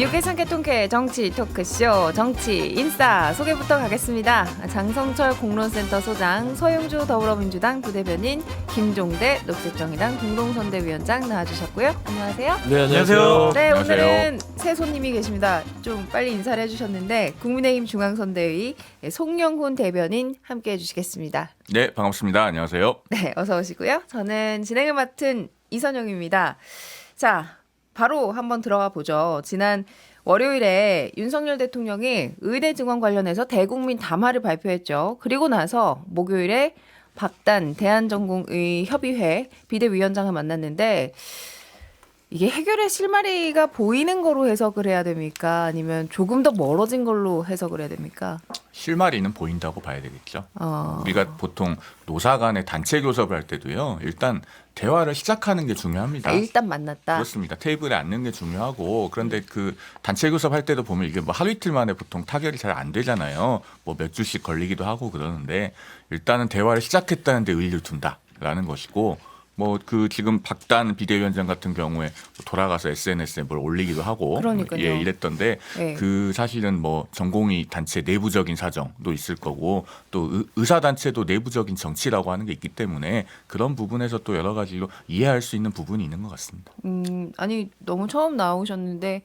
유쾌상쾌 통쾌 정치 토크쇼 정치 인싸 소개부터 가겠습니다. 장성철 공론센터 소장, 서영주 더불어민주당 부대변인, 김종대 녹색정의당 공동선대위원장 나와주셨고요. 안녕하세요. 네, 안녕하세요. 네, 안녕하세요. 오늘은 새 손님이 계십니다. 좀 빨리 인사를 해주셨는데 국민의힘 중앙선대위 송영훈 대변인 함께해 주시겠습니다. 네, 반갑습니다. 안녕하세요. 네, 어서 오시고요. 저는 진행을 맡은 이선영입니다. 자, 바로 한번 들어가 보죠. 지난 월요일에 윤석열 대통령이 의대 증원 관련해서 대국민 담화를 발표했죠. 그리고 나서 목요일에 박단 대한전공의협의회 비대위원장을 만났는데 이게 해결의 실마리가 보이는 거로 해석을 해야 됩니까? 아니면 조금 더 멀어진 걸로 해석을 해야 됩니까? 실마리는 보인다고 봐야 되겠죠. 우리가 보통 노사 간의 단체 교섭을 할 때도요. 일단 대화를 시작하는 게 중요합니다. 일단 만났다. 그렇습니다. 테이블에 앉는 게 중요하고, 그런데 그 단체 교섭할 때도 보면 이게 뭐 하루 이틀 만에 보통 타결이 잘 안 되잖아요. 뭐 몇 주씩 걸리기도 하고 그러는데 일단은 대화를 시작했다는데 의의를 둔다라는 것이고, 뭐 그 지금 박단 비대위원장 같은 경우에 돌아가서 SNS에 뭘 올리기도 하고 그러니까요. 예, 이랬던데 네. 그 그 사실은 뭐 전공의 단체 내부적인 사정도 있을 거고 또 의사 단체도 내부적인 정치라고 하는 게 있기 때문에 그런 부분에서 또 여러 가지로 이해할 수 있는 부분이 있는 것 같습니다. 아니 너무 처음 나오셨는데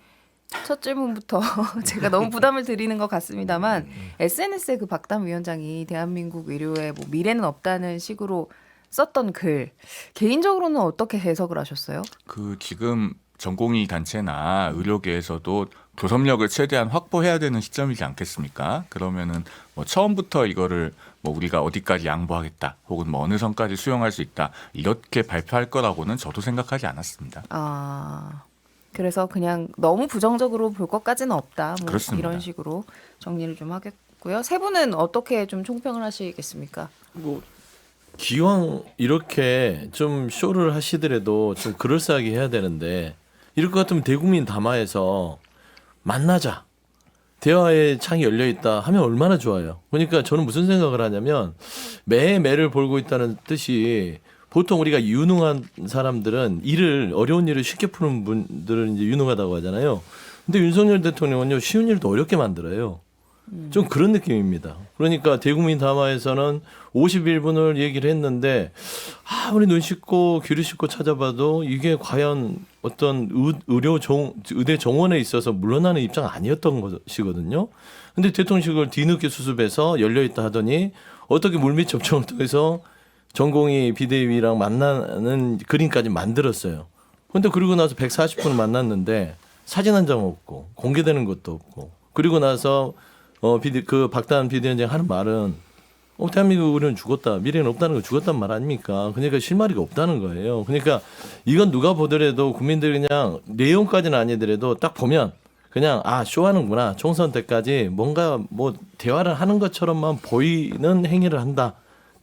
첫 질문부터 제가 너무 부담을 드리는 것 같습니다만 SNS에 그 박담 위원장이 대한민국 의료에 뭐 미래는 없다는 식으로 썼던 글 개인적으로는 어떻게 해석을 하셨어요? 그 지금 전공의 단체나 의료계에서도 교섭력을 최대한 확보해야 되는 시점이지 않겠습니까? 그러면은 뭐 처음부터 이거를 뭐 우리가 어디까지 양보하겠다, 혹은 뭐 어느 선까지 수용할 수 있다 이렇게 발표할 거라고는 저도 생각하지 않았습니다. 그래서 그냥 너무 부정적으로 볼 것까지는 없다. 뭐 그렇습니다. 이런 식으로 정리를 좀 하겠고요. 세 분은 어떻게 좀 총평을 하시겠습니까? 뭐 기왕 이렇게 좀 쇼를 하시더라도 좀 그럴싸하게 해야 되는데 이럴 것 같으면 대국민 담화에서 만나자, 대화의 창이 열려 있다 하면 얼마나 좋아요. 그러니까 저는 무슨 생각을 하냐면 매를 벌고 있다는 뜻이, 보통 우리가 유능한 사람들은 어려운 일을 쉽게 푸는 분들은 이제 유능하다고 하잖아요. 근데 윤석열 대통령은요, 쉬운 일도 어렵게 만들어요. 좀 그런 느낌입니다. 그러니까 대국민 담화에서는 51분을 얘기를 했는데 아무리 눈 씻고 귀를 씻고 찾아봐도 이게 과연 어떤 의대 정원에 있어서 물러나는 입장 아니었던 것이거든요. 근데 대통령실을 뒤늦게 수습해서 열려있다 하더니 어떻게 물밑 접촉을 통해서 전공의 비대위랑 만나는 그림까지 만들었어요. 근데 그리고 나서 140분을 만났는데 사진 한 장 없고 공개되는 것도 없고, 그리고 나서 그 박단 비대위원장 하는 말은 대한민국 의료는 죽었다, 미래는 없다는 거 죽었단 말 아닙니까? 그러니까 실마리가 없다는 거예요. 그러니까 이건 누가 보더라도 국민들이 그냥 내용까지는 아니더라도 딱 보면 그냥 쇼하는구나, 총선 때까지 뭔가 뭐 대화를 하는 것처럼만 보이는 행위를 한다,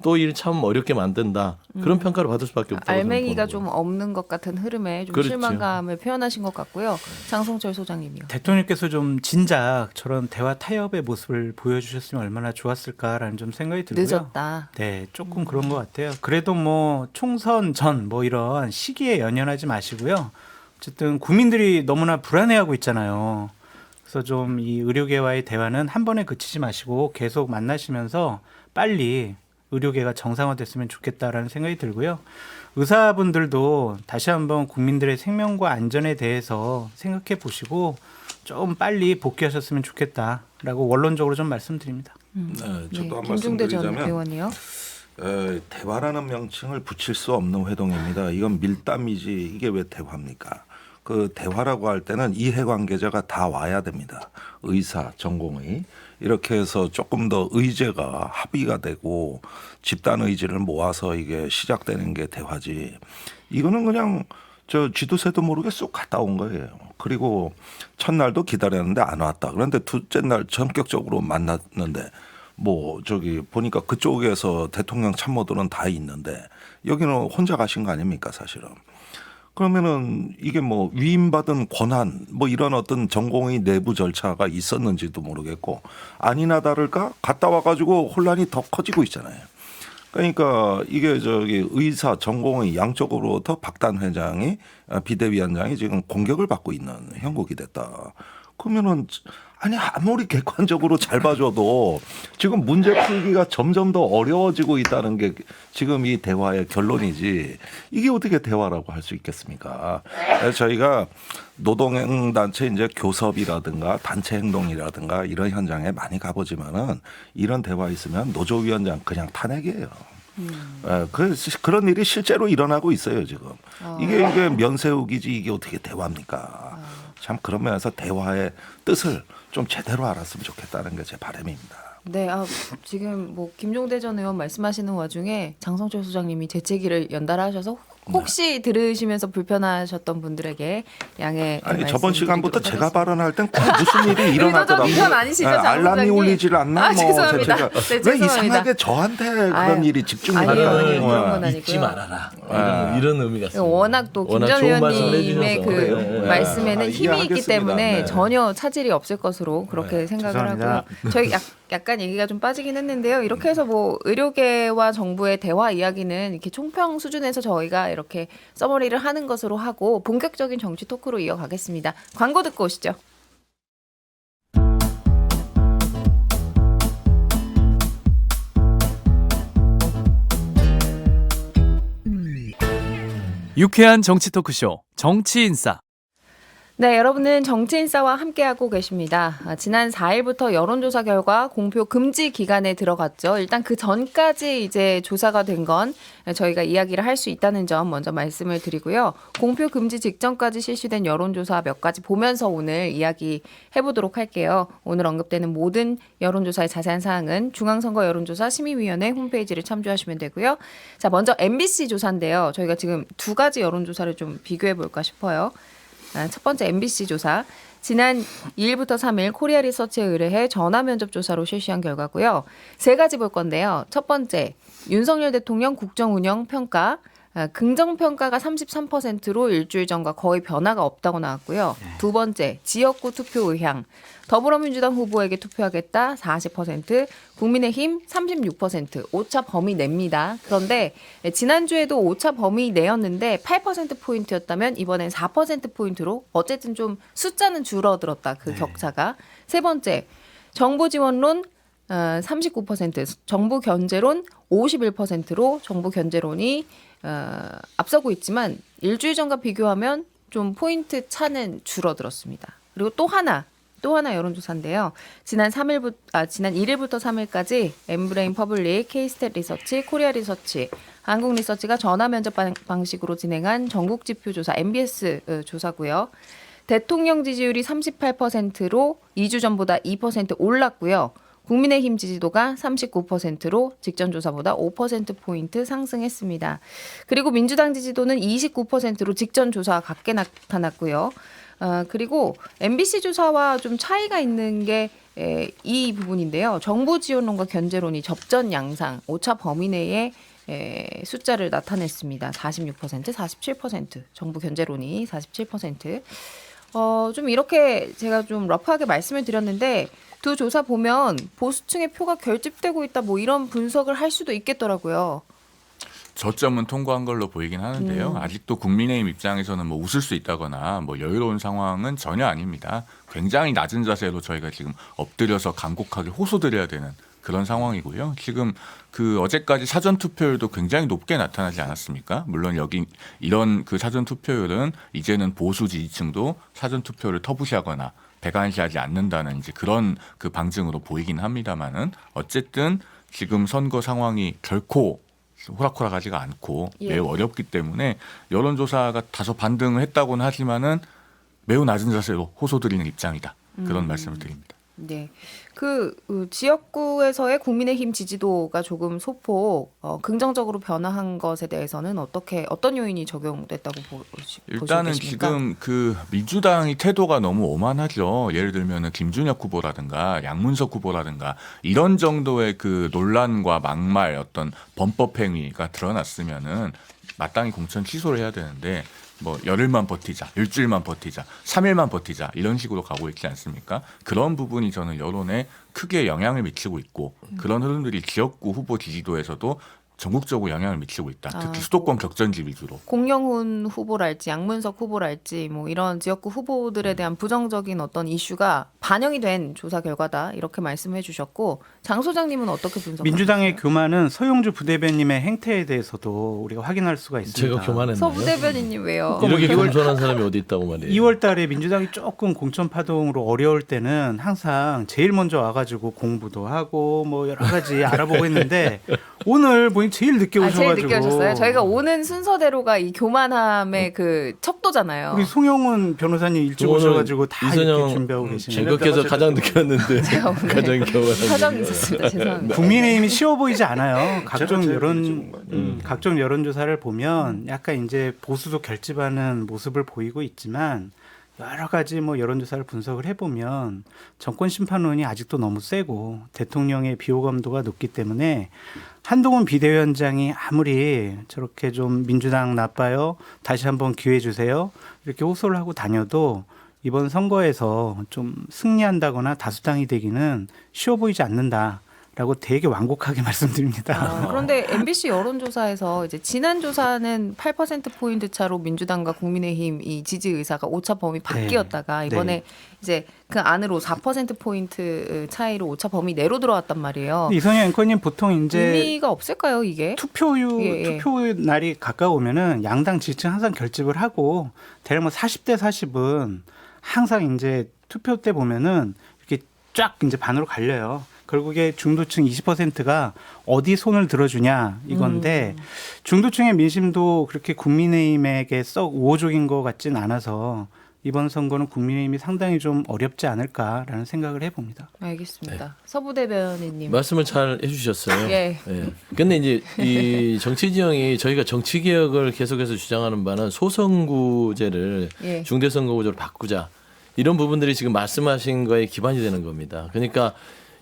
또 일 참 어렵게 만든다, 그런 평가를 받을 수밖에 없다고 알맹이가 저는 보는 좀 없는 것 같은 흐름에 좀 그렇죠. 실망감을 표현하신 것 같고요. 장성철 소장님이요. 대통령께서 좀 진작 저런 대화 타협의 모습을 보여주셨으면 얼마나 좋았을까라는 좀 생각이 들고요. 늦었다. 네, 조금 그런 것 같아요. 그래도 뭐 총선 전 뭐 이런 시기에 연연하지 마시고요. 어쨌든 국민들이 너무나 불안해하고 있잖아요. 그래서 좀 이 의료계와의 대화는 한 번에 그치지 마시고 계속 만나시면서 빨리 의료계가 정상화됐으면 좋겠다라는 생각이 들고요. 의사분들도 다시 한번 국민들의 생명과 안전에 대해서 생각해 보시고 좀 빨리 복귀하셨으면 좋겠다라고 원론적으로 좀 말씀드립니다. 네, 저도 한 김종대 전 말씀드리자면 의원이요. 대화라는 명칭을 붙일 수 없는 회동입니다. 이건 밀담이지 이게 왜 대화입니까? 그 대화라고 할 때는 이해관계자가 다 와야 됩니다. 의사, 전공의 이렇게 해서 조금 더 의제가 합의가 되고 집단 의지를 모아서 이게 시작되는 게 대화지. 이거는 그냥 저 쥐도새도 모르게 쑥 갔다 온 거예요. 그리고 첫날도 기다렸는데 안 왔다. 그런데 둘째 날 전격적으로 만났는데 뭐 저기 보니까 그쪽에서 대통령 참모들은 다 있는데 여기는 혼자 가신 거 아닙니까 사실은. 그러면은 이게 뭐 위임받은 권한 뭐 이런 어떤 전공의 내부 절차가 있었는지도 모르겠고, 아니나 다를까 갔다 와가지고 혼란이 더 커지고 있잖아요. 그러니까 이게 저기 의사 전공의 양쪽으로부터 박단 회장이 비대위원장이 지금 공격을 받고 있는 형국이 됐다. 그러면은 아니 아무리 객관적으로 잘 봐줘도 지금 문제 풀기가 점점 더 어려워지고 있다는 게 지금 이 대화의 결론이지 이게 어떻게 대화라고 할 수 있겠습니까? 그래서 저희가 노동단체 이제 교섭이라든가 단체 행동이라든가 이런 현장에 많이 가보지만은 이런 대화 있으면 노조위원장 그냥 탄핵이에요. 그런 일이 실제로 일어나고 있어요 지금. 이게 면세우기지 이게 어떻게 대화입니까? 참 그런 면에서 대화의 뜻을 좀 제대로 알았으면 좋겠다는 게 제 바람입니다. 네, 지금 뭐 김종대 전 의원 말씀하시는 와중에 장성철 소장님이 재채기를 연달아하셔서 혹시 들으시면서 불편하셨던 분들에게 양해. 아니 말씀 저번 시간부터 드리도록 제가 하겠습니다. 발언할 땐 꼭 무슨 일이 일어나더라고요. 편 아니시죠, 장 알람이 소장님? 울리질 않나? 죄송합니다. 네, 왜 죄송합니다. 이상하게 저한테 그런 아유, 일이 집중이 아니에요, 될까요? 아니에요. 그런 건 아니고요. 잊지 말아라. 이런 의미가 있습니다. 워낙 또 김 워낙 전 좋은 말씀을 의원님의 해주셔서. 그 네. 말씀에는 힘이 있기 이해하겠습니다. 때문에 네. 전혀 차질이 없을 것으로 그렇게 생각을 죄송합니다. 하고요. 저희 약간 얘기가 좀 빠지긴 했는데요. 이렇게 해서 뭐 의료계와 정부의 대화 이야기는 이렇게 총평 수준에서 저희가 이렇게 서머리를 하는 것으로 하고 본격적인 정치 토크로 이어가겠습니다. 광고 듣고 오시죠. 유쾌한 정치 토크쇼 정치인싸. 네, 여러분은 정치인싸와 함께하고 계십니다. 지난 4일부터 여론조사 결과 공표 금지 기간에 들어갔죠. 일단 그 전까지 이제 조사가 된 건 저희가 이야기를 할 수 있다는 점 먼저 말씀을 드리고요. 공표 금지 직전까지 실시된 여론조사 몇 가지 보면서 오늘 이야기 해보도록 할게요. 오늘 언급되는 모든 여론조사의 자세한 사항은 중앙선거 여론조사 심의위원회 홈페이지를 참조하시면 되고요. 자, 먼저 MBC 조사인데요. 저희가 지금 두 가지 여론조사를 좀 비교해 볼까 싶어요. 첫 번째 MBC 조사. 지난 2일부터 3일 코리아 리서치에 의뢰해 전화 면접 조사로 실시한 결과고요. 세 가지 볼 건데요. 첫 번째, 윤석열 대통령 국정 운영 평가. 긍정 평가가 33%로 일주일 전과 거의 변화가 없다고 나왔고요. 두 번째, 지역구 투표 의향. 더불어민주당 후보에게 투표하겠다 40%, 국민의힘 36%, 오차 범위 냅니다. 그런데 지난주에도 오차 범위 내였는데 8%포인트였다면 이번엔 4%포인트로 어쨌든 좀 숫자는 줄어들었다. 그 격차가. 세 번째, 정부 지원론 39%, 정부 견제론 51%로 정부 견제론이 앞서고 있지만 일주일 전과 비교하면 좀 포인트 차는 줄어들었습니다. 그리고 또 하나 여론조사인데요. 지난 1일부터 3일까지 엠브레인 퍼블릭, K스탯 리서치, 코리아 리서치, 한국 리서치가 전화 면접 방식으로 진행한 전국 지표 조사 MBS 조사고요. 대통령 지지율이 38%로 2주 전보다 2% 올랐고요. 국민의힘 지지도가 39%로 직전 조사보다 5%포인트 상승했습니다. 그리고 민주당 지지도는 29%로 직전 조사와 같게 나타났고요. 그리고 MBC 조사와 좀 차이가 있는 게 이 부분인데요. 정부 지원론과 견제론이 접전 양상, 오차 범위 내에 숫자를 나타냈습니다. 46%, 47%, 정부 견제론이 47%. 좀 이렇게 제가 좀 러프하게 말씀을 드렸는데 두 조사 보면 보수층의 표가 결집되고 있다 뭐 이런 분석을 할 수도 있겠더라고요. 저점은 통과한 걸로 보이긴 하는데요. 아직도 국민의힘 입장에서는 뭐 웃을 수 있다거나 뭐 여유로운 상황은 전혀 아닙니다. 굉장히 낮은 자세로 저희가 지금 엎드려서 간곡하게 호소드려야 되는 그런 상황이고요. 지금 그 어제까지 사전 투표율도 굉장히 높게 나타나지 않았습니까? 물론 여기 이런 그 사전 투표율은 이제는 보수 지지층도 사전 투표를 터부시하거나 배관시하지 않는다는 이제 그런 그 방증으로 보이긴 합니다만은 어쨌든 지금 선거 상황이 결코 호락호락하지가 않고 매우 어렵기 때문에 여론조사가 다소 반등을 했다고는 하지만은 매우 낮은 자세로 호소드리는 입장이다. 그런 말씀을 드립니다. 네, 그 지역구에서의 국민의힘 지지도가 조금 소폭 긍정적으로 변화한 것에 대해서는 어떤 요인이 적용됐다고 보시고 일단은 계십니까? 지금 그 민주당이 태도가 너무 오만하죠. 예를 들면은 김준혁 후보라든가 양문석 후보라든가 이런 정도의 그 논란과 막말 어떤 범법 행위가 드러났으면은 마땅히 공천 취소를 해야 되는데 뭐 열흘만 버티자, 일주일만 버티자, 3일만 버티자 이런 식으로 가고 있지 않습니까? 그런 부분이 저는 여론에 크게 영향을 미치고 있고 그런 흐름들이 지역구 후보 지지도에서도 전국적으로 영향을 미치고 있다. 아. 특히 수도권 격전지 위주로. 공영훈 후보랄지 양문석 후보랄지 뭐 이런 지역구 후보들에 대한 부정적인 어떤 이슈가 반영이 된 조사 결과다 이렇게 말씀해 주셨고 장 소장님은 어떻게 분석하세요? 민주당의 교만은 서용주 부대변님의 행태에 대해서도 우리가 확인할 수가 있습니다. 제가 교만했나요? 서 부대변인님 왜요? 이렇게 겸손한 사람이 어디 있다고 말이에요. 2월 달에 민주당이 조금 공천 파동으로 어려울 때는 항상 제일 먼저 와가지고 공부도 하고 뭐 여러 가지 알아보고 했는데 오늘 보니 제일 늦게 제일 오셔가지고 늦게 오셨어요? 저희가 오는 순서대로가 이 교만함의 그 척도잖아요. 우리 송영훈 변호사님 일찍 오늘 오셔가지고 다 이선영 이렇게 준비하고 계시네요. 즐겁게서 가장 늦게 왔는데 제가 오늘 가장 겨울에 사정이 있었습니다. 죄송합니다. 국민의힘이 쉬워 보이지 않아요. 각종 제일 여론 늦은 각종 여론조사를 보면 약간 이제 보수도 결집하는 모습을 보이고 있지만 여러 가지 뭐 여론조사를 분석을 해보면 정권 심판론이 아직도 너무 세고 대통령의 비호감도가 높기 때문에 한동훈 비대위원장이 아무리 저렇게 좀 민주당 나빠요, 다시 한번 기회 주세요 이렇게 호소를 하고 다녀도 이번 선거에서 좀 승리한다거나 다수당이 되기는 쉬워 보이지 않는다라고 되게 완곡하게 말씀드립니다. 그런데 MBC 여론조사에서 이제 지난 조사는 8%포인트 차로 민주당과 국민의힘 이 지지 의사가 오차 범위 밖이었다가 이번에 이제 그 안으로 4%포인트 차이로 오차 범위 내로 들어왔단 말이에요. 이선영 앵커님 보통 이제 의미가 없을까요, 이게? 투표 예. 날이 가까우면은 양당 지지층 항상 결집을 하고 대략 뭐 40대 40은 항상 이제 투표 때 보면은 이렇게 쫙 이제 반으로 갈려요. 결국에 중도층 20%가 어디 손을 들어주냐 이건데 중도층의 민심도 그렇게 국민의힘에게 썩 우호적인 것 같진 않아서 이번 선거는 국민의힘이 상당히 좀 어렵지 않을까라는 생각을 해봅니다. 알겠습니다. 서부대변인님. 말씀을 잘 해주셨어요. 예. 근데 이제 이 정치 지형이 저희가 정치 개혁을 계속해서 주장하는 바는 소선구제를 예. 중대선거구제로 바꾸자 이런 부분들이 지금 말씀하신 거에 기반이 되는 겁니다. 그러니까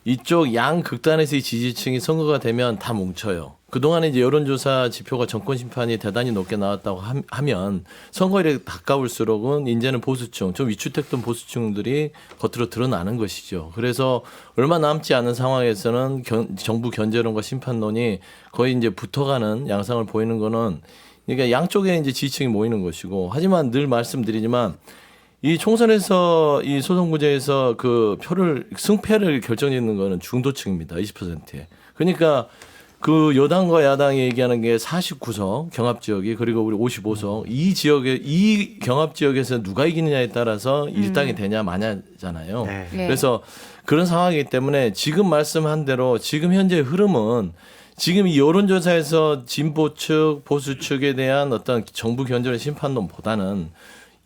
이쪽 양 극단에서의 지지층이 선거가 되면 다 뭉쳐요. 그동안에 이제 여론조사 지표가 정권 심판이 대단히 높게 나왔다고 하면 선거일에 가까울수록은 이제는 보수층, 좀 위축됐던 보수층들이 겉으로 드러나는 것이죠. 그래서 얼마 남지 않은 상황에서는 정부 견제론과 심판론이 거의 이제 붙어가는 양상을 보이는 거는 그러니까 양쪽에 이제 지지층이 모이는 것이고 하지만 늘 말씀드리지만 이 총선에서 이 소선구제에서 그 승패를 결정짓는 거는 중도층입니다. 20%에. 그러니까 그 여당과 야당이 얘기하는 게 49석 경합 지역이 그리고 우리 55석 이 경합 지역에서 누가 이기느냐에 따라서 일당이 되냐 마냐잖아요. 네. 네. 그래서 그런 상황이기 때문에 지금 말씀한 대로 지금 현재 흐름은 지금 이 여론조사에서 진보 측 보수 측에 대한 어떤 정부 견제의 심판론보다는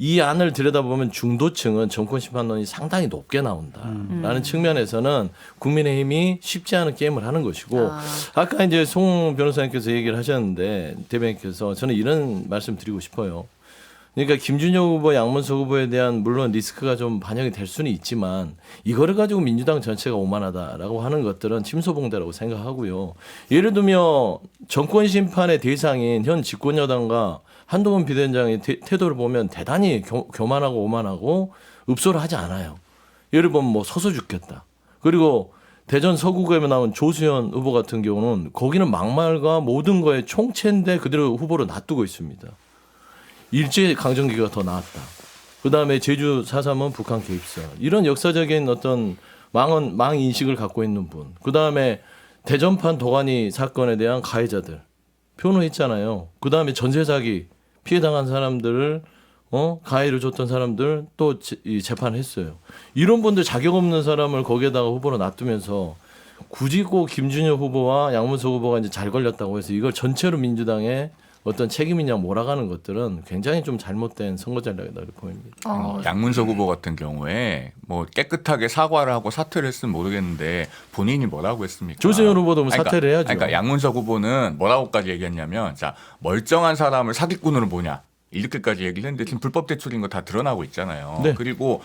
이 안을 들여다보면 중도층은 정권 심판론이 상당히 높게 나온다라는 측면에서는 국민의힘이 쉽지 않은 게임을 하는 것이고 아까 이제 송 변호사님께서 얘기를 하셨는데 대변인께서 저는 이런 말씀 드리고 싶어요. 그러니까 김준영 후보, 양문석 후보에 대한 물론 리스크가 좀 반영이 될 수는 있지만 이거를 가지고 민주당 전체가 오만하다라고 하는 것들은 침소봉대라고 생각하고요. 예를 들면 정권 심판의 대상인 현 집권 여당과 한동훈 비대위원장의 태도를 보면 대단히 교만하고 오만하고 읍소를 하지 않아요. 예를 보면 뭐 서서 죽겠다. 그리고 대전 서구구에 나온 조수현 후보 같은 경우는 거기는 막말과 모든 거에 총체인데 그대로 후보로 놔두고 있습니다. 일제 강점기가 더 나았다. 그다음에 제주 4.3은 북한 개입사. 이런 역사적인 어떤 망 인식을 갖고 있는 분. 그다음에 대전판 도가니 사건에 대한 가해자들 표현했잖아요. 그다음에 전세 사기 피해 당한 사람들을 가해를 줬던 사람들 또 재판했어요. 이런 분들 자격 없는 사람을 거기에다가 후보로 놔두면서 굳이 꼭 김준혁 후보와 양문석 후보가 이제 잘 걸렸다고 해서 이걸 전체로 민주당의 어떤 책임이냐 몰아가는 것들은 굉장히 좀 잘못된 선거 전략이라고 보입니다. 양문석 후보 같은 경우에 뭐 깨끗하게 사과를 하고 사퇴를 했으면 모르겠는데 본인이 뭐라고 했습니까? 조수현 후보도 뭐 사퇴를 해야죠. 그러니까 양문석 후보는 뭐라고까지 얘기했냐면 자 멀쩡한 사람을 사기꾼으로 보냐 이렇게까지 얘기를 했는데 지금 불법 대출인 거 다 드러나고 있잖아요. 네. 그리고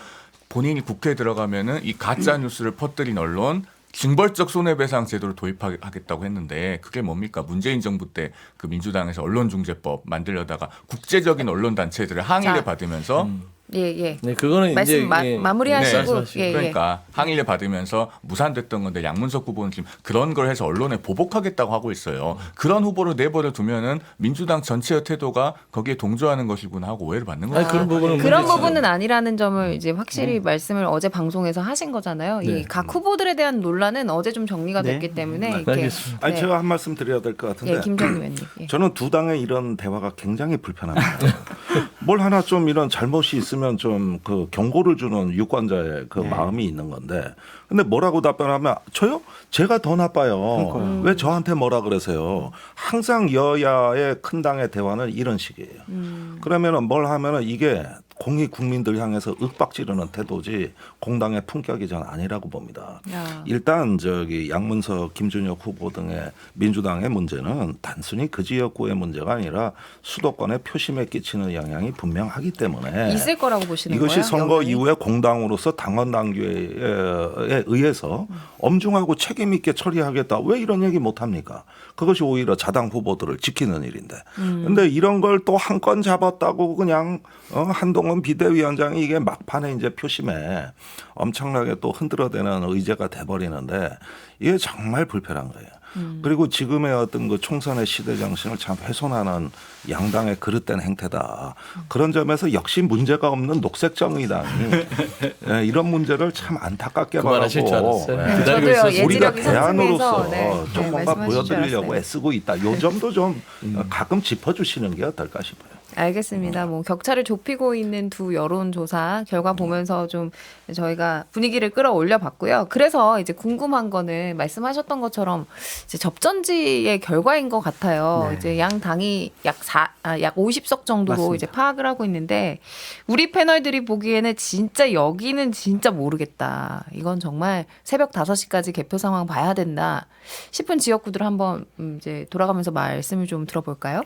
본인이 국회에 들어가면은 이 가짜 뉴스를 퍼뜨린 언론 징벌적 손해배상 제도를 도입하겠다고 했는데 그게 뭡니까? 문재인 정부 때 그 민주당에서 언론중재법 만들려다가 국제적인 언론 단체들의 항의를 받으면서 예. 네, 그거는 말씀 이제 마무리하시고 말씀하시고. 예. 그러니까 항의를 받으면서 무산됐던 건데 양문석 후보는 지금 그런 걸 해서 언론에 보복하겠다고 하고 있어요. 그런 후보를 내버려 두면은 민주당 전체의 태도가 거기에 동조하는 것이구나 하고 오해를 받는 거예요. 아니, 그런 부분은 그런 문제죠. 부분은 아니라는 점을 이제 확실히 말씀을 어제 방송에서 하신 거잖아요. 네. 이 각 후보들에 대한 논란은 어제 좀 정리가 네. 됐기 때문에 네, 이렇게 알겠습니다. 아니 네. 제가 한 말씀 드려야 될 것 같은데 예, 김정희 의원님. 예. 저는 두 당의 이런 대화가 굉장히 불편합니다. 뭘 하나 좀 이런 잘못이 있으면 좀 그 경고를 주는 유권자의 그 마음이 있는 건데 근데 뭐라고 답변하면 저요? 제가 더 나빠요. 왜 저한테 뭐라 그러세요? 항상 여야의 큰 당의 대화는 이런 식이에요. 그러면은 뭘 하면은 이게 공익 국민들 향해서 윽박지르는 태도지 공당의 품격이 전 아니라고 봅니다. 야. 일단 저기 양문석, 김준혁 후보 등의 민주당의 문제는 단순히 그 지역구의 문제가 아니라 수도권의 표심에 끼치는 영향이 분명하기 때문에 있을 거라고 보시는 이것이 거예요? 선거 여론이? 이후에 공당으로서 당원 당규에 의해서 엄중하고 책임 있게 처리하겠다. 왜 이런 얘기 못 합니까? 그것이 오히려 자당 후보들을 지키는 일인데. 근데 이런 걸 또 한 건 잡았다고 그냥 한동훈 비대위원장이 이게 막판에 이제 표심에 엄청나게 또 흔들어대는 의제가 돼버리는데 이게 정말 불편한 거예요. 그리고 지금의 어떤 그 총선의 시대 정신을 참 훼손하는 양당의 그릇된 행태다. 그런 점에서 역시 문제가 없는 녹색정의당이 이런 문제를 참 안타깝게 그만하실 줄 바라고 알았어요. 기다리고 저도요, 있었어요. 우리가 예지력이 대안으로서 상승해서, 네. 좀 네, 뭔가 말씀하실 줄 보여드리려고 알았어요. 애쓰고 있다. 요 점도 좀 가끔 짚어주시는 게 어떨까 싶어요. 알겠습니다. 뭐 격차를 좁히고 있는 두 여론조사 결과 보면서 좀 저희가 분위기를 끌어올려 봤고요. 그래서 이제 궁금한 거는 말씀하셨던 것처럼 이제 접전지의 결과인 것 같아요. 네. 이제 양 당이 약 50석 정도로 맞습니다. 이제 파악을 하고 있는데 우리 패널들이 보기에는 진짜 여기는 진짜 모르겠다. 이건 정말 새벽 5시까지 개표 상황 봐야 된다 싶은 지역구들 한번 이제 돌아가면서 말씀을 좀 들어볼까요?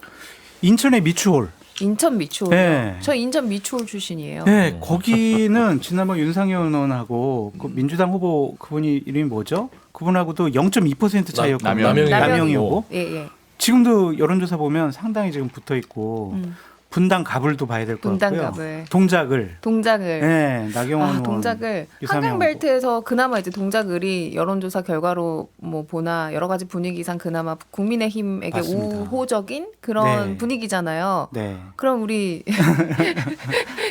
인천의 미추홀. 인천 미추홀. 네. 저 인천 미추홀 출신이에요. 네, 거기는 지난번 윤상현 의원하고 그 민주당 후보 그분이 이름이 뭐죠? 그분하고도 0.2% 차이였거든요. 남영희 후보. 예. 지금도 여론조사 보면 상당히 지금 붙어 있고 분당 갑을도 봐야 될 것 분당 같고요. 갑을. 동작을. 동작을. 네, 나경원 의원. 동작을 유상현 한강벨트에서 그나마 이제 동작을이 여론조사 결과로 뭐 보나 여러 가지 분위기상 그나마 국민의힘에게 맞습니다. 우호적인 그런 네. 분위기잖아요. 네. 그럼 우리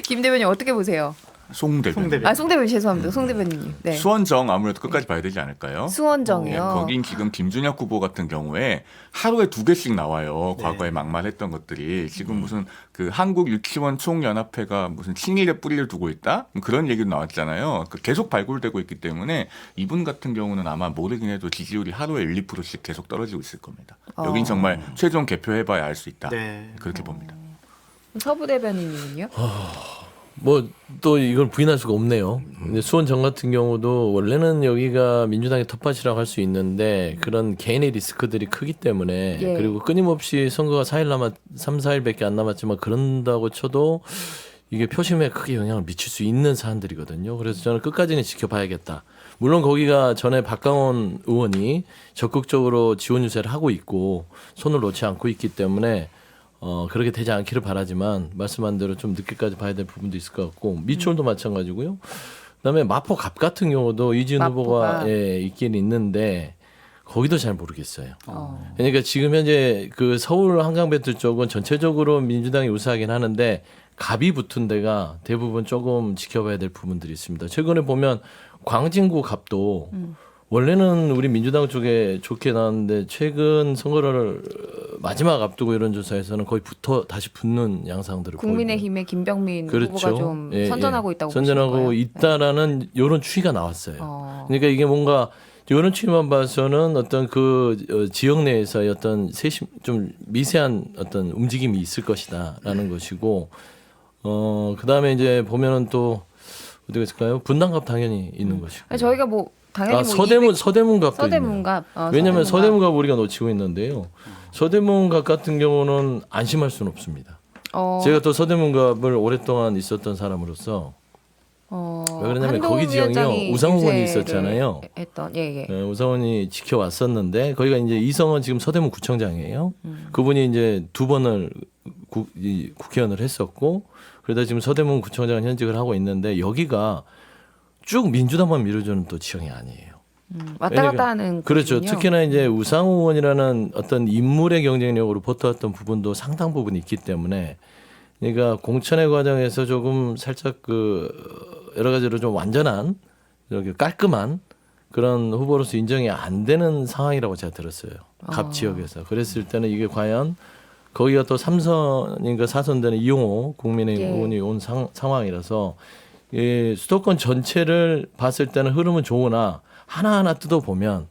김 대변인 어떻게 보세요? 송 대변인. 대변인. 송 대변인 죄송합니다. 송 대변인님. 네. 수원정 아무래도 끝까지 봐야 되지 않을까요? 수원정이요. 네, 거긴 지금 김준혁 후보 같은 경우에 하루에 2개씩 나와요. 네. 과거에 막말했던 것들이 지금 무슨 그 한국 유치원 총연합회가 무슨 친일의 뿌리를 두고 있다 그런 얘기도 나왔잖아요. 계속 발굴되고 있기 때문에 이분 같은 경우는 아마 모르긴 해도 지지율이 하루에 1, 2%씩 계속 떨어지고 있을 겁니다. 여긴 정말 최종 개표해봐야 알 수 있다. 네. 그렇게 봅니다. 서부 대변인님은요? 뭐 또 이걸 부인할 수가 없네요. 근데 수원정 같은 경우도 원래는 여기가 민주당의 텃밭이라고 할 수 있는데 그런 개인의 리스크들이 크기 때문에 예. 그리고 끊임없이 선거가 3, 4일밖에 안 남았지만 그런다고 쳐도 이게 표심에 크게 영향을 미칠 수 있는 사안들이거든요. 그래서 저는 끝까지는 지켜봐야겠다. 물론 거기가 전에 박강원 의원이 적극적으로 지원 유세를 하고 있고 손을 놓지 않고 있기 때문에 그렇게 되지 않기를 바라지만 말씀한 대로 좀 늦게까지 봐야 될 부분도 있을 것 같고 미추홀도 마찬가지고요. 그다음에 마포갑 같은 경우도 이지은 후보가 있긴 있는데 거기도 잘 모르겠어요. 그러니까 지금 현재 그 서울 한강벨트 쪽은 전체적으로 민주당이 우세하긴 하는데 갑이 붙은 데가 대부분 조금 지켜봐야 될 부분들이 있습니다. 최근에 보면 광진구 갑도 원래는 우리 민주당 쪽에 좋게 나왔는데 최근 선거를 마지막 앞두고 이런 조사에서는 거의 다시 붙는 양상들을 국민의힘의 김병민 후보가 좀 선전하고 있다고 선전하고 보시는 거예요? 있다라는 이런 추이가 나왔어요. 그러니까 이게 뭔가 이런 추이만 봐서는 어떤 그 지역 내에서의 어떤 좀 미세한 어떤 움직임이 있을 것이다라는 것이고 그다음에 이제 보면은 또 어디가 있을까요? 분당갑 당연히 있는 것이고. 아니, 저희가 뭐 당연히 뭐 서대문갑도 서대문갑. 왜냐하면 서대문갑 우리가 놓치고 있는데요. 서대문갑 같은 경우는 안심할 수는 없습니다. 제가 또 서대문갑을 오랫동안 있었던 사람으로서 왜 그러냐면 거기 지역이요 우상호 의원이 있었잖아요. 우상호 지켜왔었는데 거기가 이제 이성은 지금 서대문 구청장이에요. 그분이 이제 2번을 국회의원을 했었고 그러다 지금 서대문 구청장 현직을 하고 있는데 여기가 쭉 민주당만 밀어주는 또 지형이 아니에요. 왔다 갔다 하는 그렇죠. 거군요. 특히나 이제 우상호 의원이라는 어떤 인물의 경쟁력으로 버텨왔던 부분도 상당 부분 있기 때문에 그러니까 공천의 과정에서 조금 살짝 그 여러 가지로 좀 완전한 이렇게 깔끔한 그런 후보로서 인정이 안 되는 상황이라고 제가 들었어요. 갑 지역에서. 그랬을 때는 이게 과연 거기가 또 3선인가 4선 되는 이용호 국민의힘 예. 의원이 온 상황이라서 이 수도권 전체를 봤을 때는 흐름은 좋으나 하나하나 뜯어보면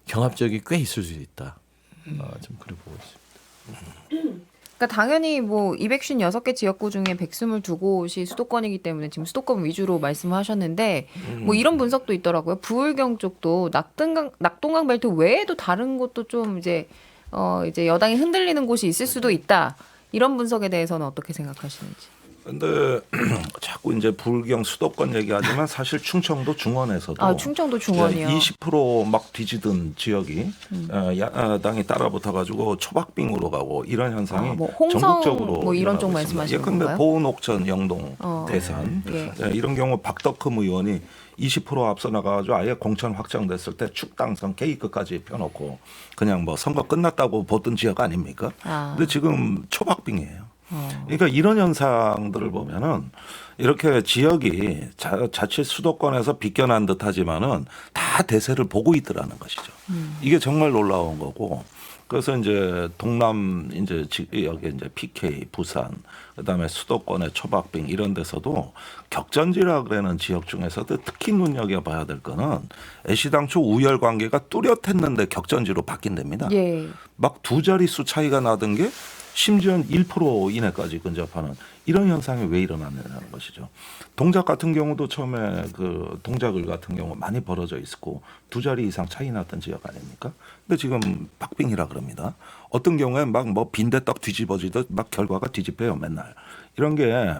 경합적이 꽤 있을 수 있다. 좀 그래 보고 있습니다. 그러니까 당연히 뭐 256개 지역구 중에 122곳이 수도권이기 때문에 지금 수도권 위주로 말씀하셨는데 뭐 이런 분석도 있더라고요. 부울경 쪽도 낙동강 벨트 외에도 다른 곳도 좀 이제 이제 여당이 흔들리는 곳이 있을 수도 있다. 이런 분석에 대해서는 어떻게 생각하시는지. 근데 자꾸 이제 불경 수도권 얘기하지만 사실 충청도 중원에서도 충청도 중원이요. 20%막 뒤지던 지역이 야당이 따라붙어 가지고 초박빙으로 가고 이런 현상이 뭐 홍성 전국적으로 뭐 이런 쪽 일어나고 말씀하시는 있습니다. 예컨대 건가요? 보은, 옥천, 영동, 대산 예. 이런 경우 박덕흠 의원이 20% 앞서 나가가지고 아예 공천 확정됐을 때 축당선 K끝까지 펴놓고 그냥 뭐 선거 끝났다고 보던 지역 아닙니까? 근데 지금 초박빙이에요. 그러니까 이런 현상들을 보면은 이렇게 지역이 자칫 수도권에서 비껴난 듯하지만은 다 대세를 보고 있더라는 것이죠. 이게 정말 놀라운 거고. 그래서 이제 동남 이제 여기 이제 PK, 부산, 그다음에 수도권의 초박빙 이런 데서도 격전지라 그러는 지역 중에서도 특히 눈여겨봐야 될 거는 애시당초 우열 관계가 뚜렷했는데 격전지로 바뀐답니다. 예. 막 두 자릿수 차이가 나던 게 심지어 1% 이내까지 근접하는 이런 현상이 왜 일어났느냐는 것이죠. 동작 같은 경우도 처음에 그 동작을 같은 경우 많이 벌어져 있었고 두 자리 이상 차이 났던 지역 아닙니까? 근데 지금 박빙이라 그럽니다. 어떤 경우에 막 뭐 빈대떡 뒤집어지듯 막 결과가 뒤집혀요 맨날. 이런 게